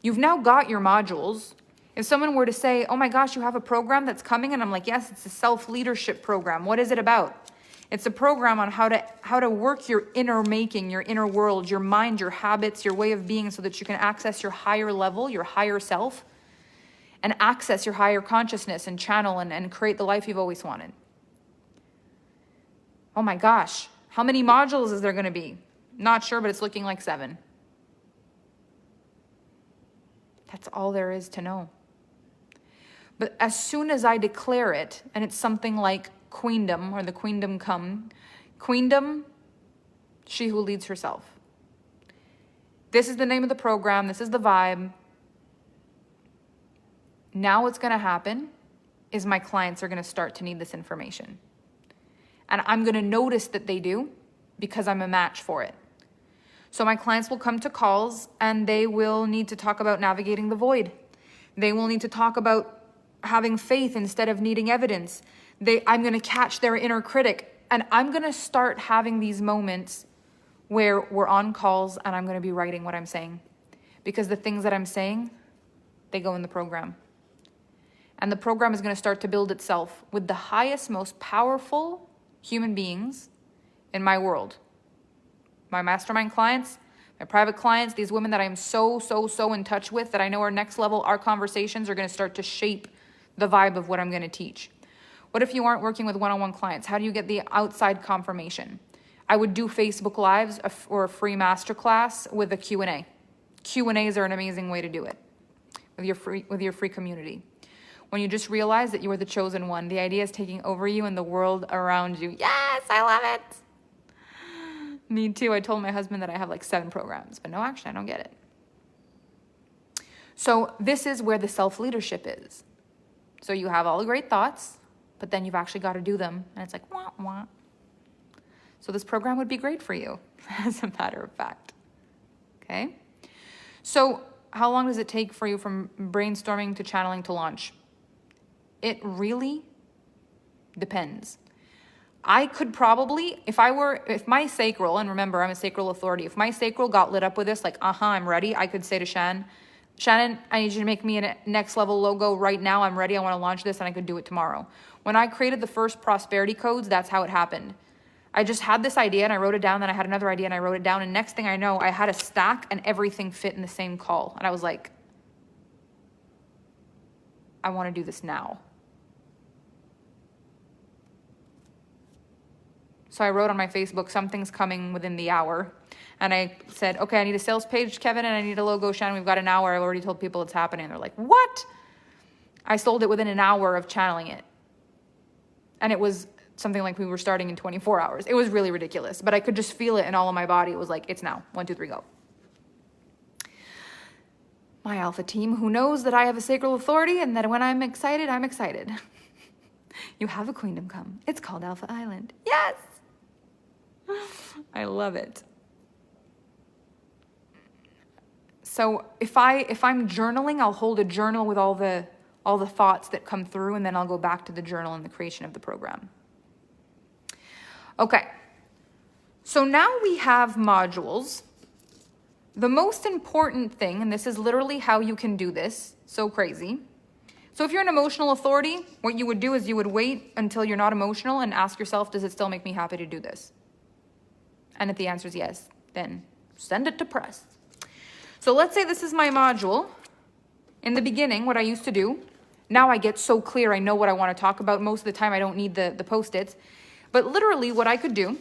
A: you've now got your modules. If someone were to say, oh my gosh, you have a program that's coming, and I'm like, yes, it's a self-leadership program. What is it about? It's a program on how to work your inner making, your inner world, your mind, your habits, your way of being so that you can access your higher level, your higher self, and access your higher consciousness and channel and create the life you've always wanted. Oh my gosh, how many modules is there going to be? Not sure, but it's looking like 7. That's all there is to know. But as soon as I declare it, and it's something like queendom, or the queendom come, queendom, she who leads herself. This is the name of the program. This is the vibe. Now what's going to happen is my clients are going to start to need this information. And I'm going to notice that they do because I'm a match for it. So my clients will come to calls and they will need to talk about navigating the void. They will need to talk about having faith instead of needing evidence. I'm going to catch their inner critic, and I'm going to start having these moments where we're on calls and I'm going to be writing what I'm saying, because the things that I'm saying, they go in the program. And the program is going to start to build itself with the highest, most powerful human beings in my world. My mastermind clients, My private clients, these women that I'm so in touch with, that I know are next level, our conversations are going to start to shape the vibe of what I'm going to teach. What if you aren't working with one-on-one clients? How do you get the outside confirmation? I would do Facebook Lives or a free masterclass with a Q&A. Q&As are an amazing way to do it with your free community. When you just realize that you are the chosen one, the idea is taking over you and the world around you. Yes, I love it. Me too. I told my husband that I have like 7 programs, but no, actually, I don't get it. So this is where the self-leadership is. So you have all the great thoughts, but then you've actually got to do them. And it's like, wah, wah. So this program would be great for you, as a matter of fact. Okay? So how long does it take for you from brainstorming to channeling to launch? It really depends. I could probably, if my sacral, and remember, I'm a sacral authority, if my sacral got lit up with this, like, I'm ready, I could say to Shannon, I need you to make me a next level logo right now. I'm ready. I want to launch this, and I could do it tomorrow. When I created the first prosperity codes, that's how it happened. I just had this idea and I wrote it down. Then I had another idea and I wrote it down. And next thing I know, I had a stack and everything fit in the same call. And I was like, I want to do this now. So I wrote on my Facebook, something's coming within the hour. And I said, okay, I need a sales page, Kevin, and I need a logo, Shannon. We've got an hour. I've already told people it's happening. And they're like, what? I sold it within an hour of channeling it. And it was something like we were starting in 24 hours. It was really ridiculous, but I could just feel it in all of my body. It was like, it's now. 1, 2, 3, go. My alpha team, who knows that I have a sacral authority and that when I'm excited, I'm excited. You have a queendom come. It's called Alpha Island. Yes! I love it. So if I'm journaling, I'll hold a journal with all the thoughts that come through, and then I'll go back to the journal and the creation of the program. Okay. So now we have modules. The most important thing, and this is literally how you can do this, so crazy. So if you're an emotional authority, what you would do is you would wait until you're not emotional and ask yourself, does it still make me happy to do this? And if the answer is yes, then send it to press. So let's say this is my module. In the beginning, what I used to do, now I get so clear, I know what I want to talk about. Most of the time I don't need the Post-its. But literally what I could do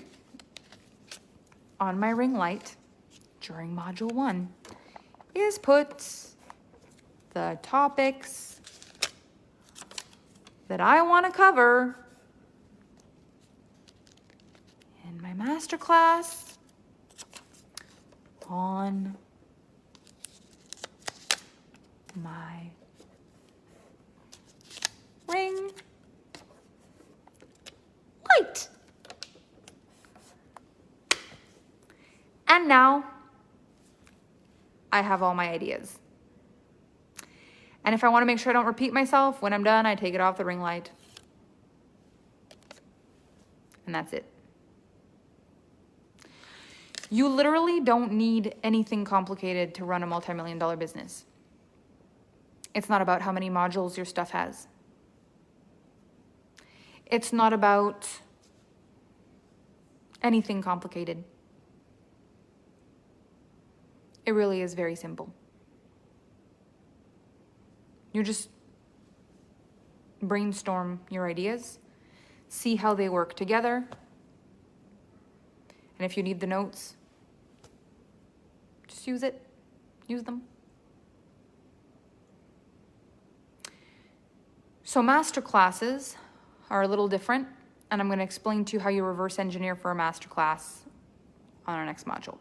A: on my ring light during module 1 is put the topics that I want to cover in my masterclass on my ring light. And now I have all my ideas. And if I want to make sure I don't repeat myself, when I'm done, I take it off the ring light. And that's it. You literally don't need anything complicated to run a multi-million-dollar business. It's not about how many modules your stuff has. It's not about anything complicated. It really is very simple. You just brainstorm your ideas, see how they work together, and if you need the notes, just use them. So masterclasses are a little different, and I'm going to explain to you how you reverse engineer for a masterclass on our next module.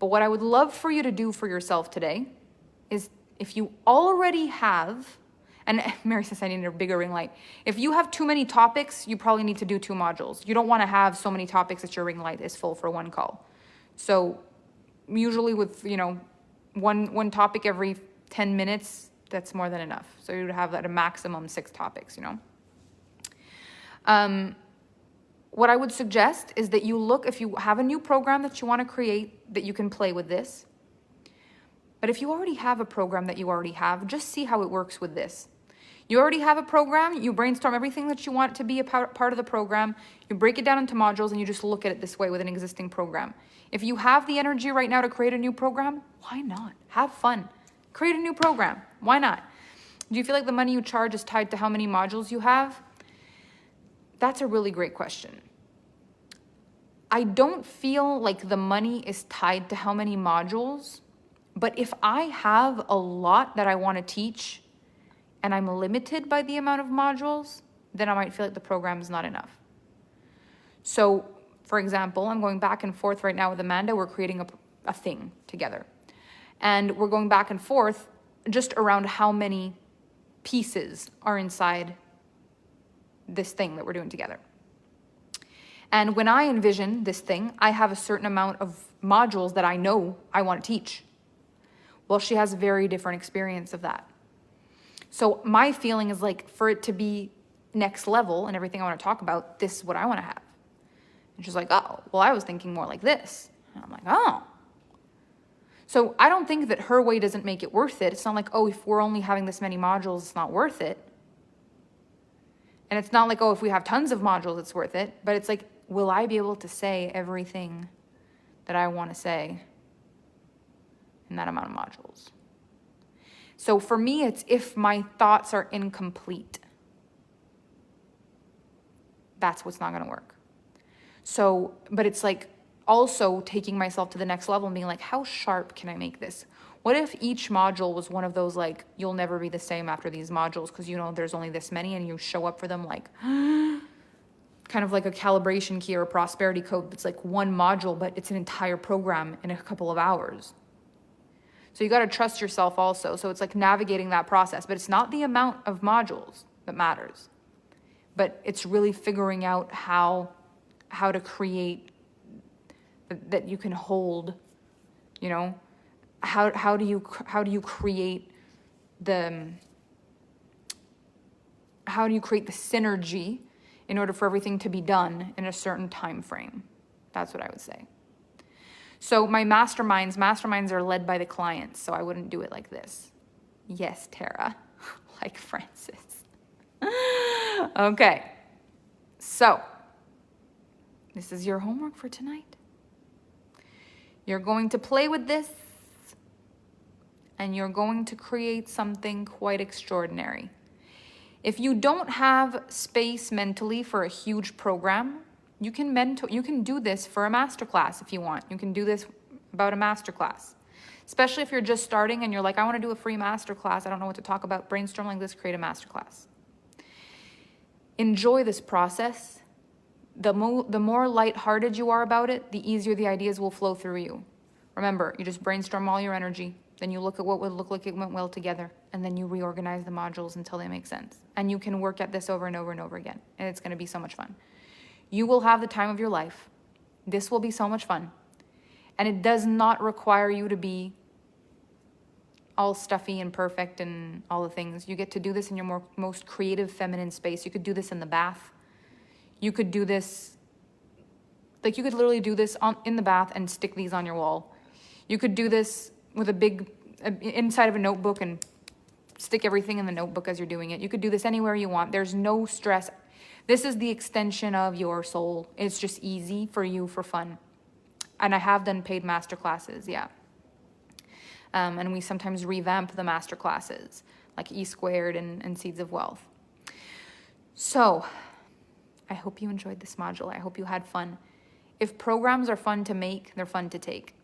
A: But what I would love for you to do for yourself today is, if you already have, and Mary says I need a bigger ring light. If you have too many topics, you probably need to do 2 modules. You don't want to have so many topics that your ring light is full for 1 call. So usually with, one topic every 10 minutes, that's more than enough. So you would have at a maximum 6 topics, What I would suggest is that you look, if you have a new program that you want to create, that you can play with this. But if you already have a program that you already have, just see how it works with this. You already have a program, you brainstorm everything that you want to be a part of the program, you break it down into modules, and you just look at it this way with an existing program. If you have the energy right now to create a new program, why not? Have fun. Create a new program. Why not? Do you feel like the money you charge is tied to how many modules you have? That's a really great question. I don't feel like the money is tied to how many modules, but if I have a lot that I want to teach and I'm limited by the amount of modules, then I might feel like the program is not enough. So, for example, I'm going back and forth right now with Amanda. We're creating a thing together. And we're going back and forth just around how many pieces are inside this thing that we're doing together. And when I envision this thing, I have a certain amount of modules that I know I want to teach. Well, she has a very different experience of that. So my feeling is like, for it to be next level and everything I want to talk about, this is what I want to have. And she's like, oh, well, I was thinking more like this. And I'm like, oh. So I don't think that her way doesn't make it worth it. It's not like, oh, if we're only having this many modules, it's not worth it. And it's not like, oh, if we have tons of modules, it's worth it. But it's like, will I be able to say everything that I want to say in that amount of modules? So for me, it's if my thoughts are incomplete. That's what's not going to work. So, but it's like also taking myself to the next level and being like, how sharp can I make this? What if each module was one of those, like, you'll never be the same after these modules because you know there's only this many, and you show up for them like kind of like a calibration key or a prosperity code that's like one module, but it's an entire program in a couple of hours. So you got to trust yourself also. So it's like navigating that process, but it's not the amount of modules that matters, but it's really figuring out how to create that you can hold, you know, how do you create the synergy in order for everything to be done in a certain time frame. That's what I would say. So my masterminds are led by the clients, so I wouldn't do it like this. Yes, Tara, like Francis. Okay, so this is your homework for tonight. You're going to play with this, and you're going to create something quite extraordinary. If you don't have space mentally for a huge program, you can do this for a masterclass if you want. You can do this about a masterclass. Especially if you're just starting and you're like, I want to do a free masterclass. I don't know what to talk about. Brainstorm like this, create a masterclass. Enjoy this process. The more lighthearted you are about it, the easier the ideas will flow through you. Remember, you just brainstorm all your energy. Then you look at what would look like it went well together. And then you reorganize the modules until they make sense. And you can work at this over and over and over again. And it's going to be so much fun. You will have the time of your life. This will be so much fun. And it does not require you to be all stuffy and perfect and all the things. You get to do this in your most creative feminine space. You could do this in the bath. You could do this, like you could literally do this in the bath and stick these on your wall. You could do this with inside of a notebook and stick everything in the notebook as you're doing it. You could do this anywhere you want. There's no stress. This is the extension of your soul. It's just easy for you for fun. And I have done paid masterclasses, yeah. And we sometimes revamp the masterclasses, like E Squared and Seeds of Wealth. So I hope you enjoyed this module. I hope you had fun. If programs are fun to make, they're fun to take.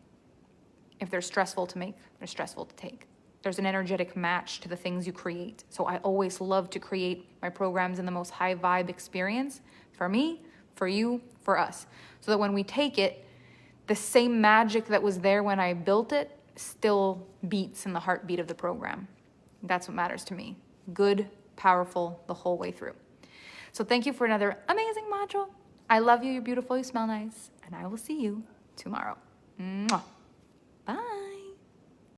A: If they're stressful to make, they're stressful to take. There's an energetic match to the things you create. So I always love to create my programs in the most high vibe experience for me, for you, for us. So that when we take it, the same magic that was there when I built it still beats in the heartbeat of the program. That's what matters to me. Good, powerful, the whole way through. So thank you for another amazing module. I love you. You're beautiful. You smell nice. And I will see you tomorrow. Mwah.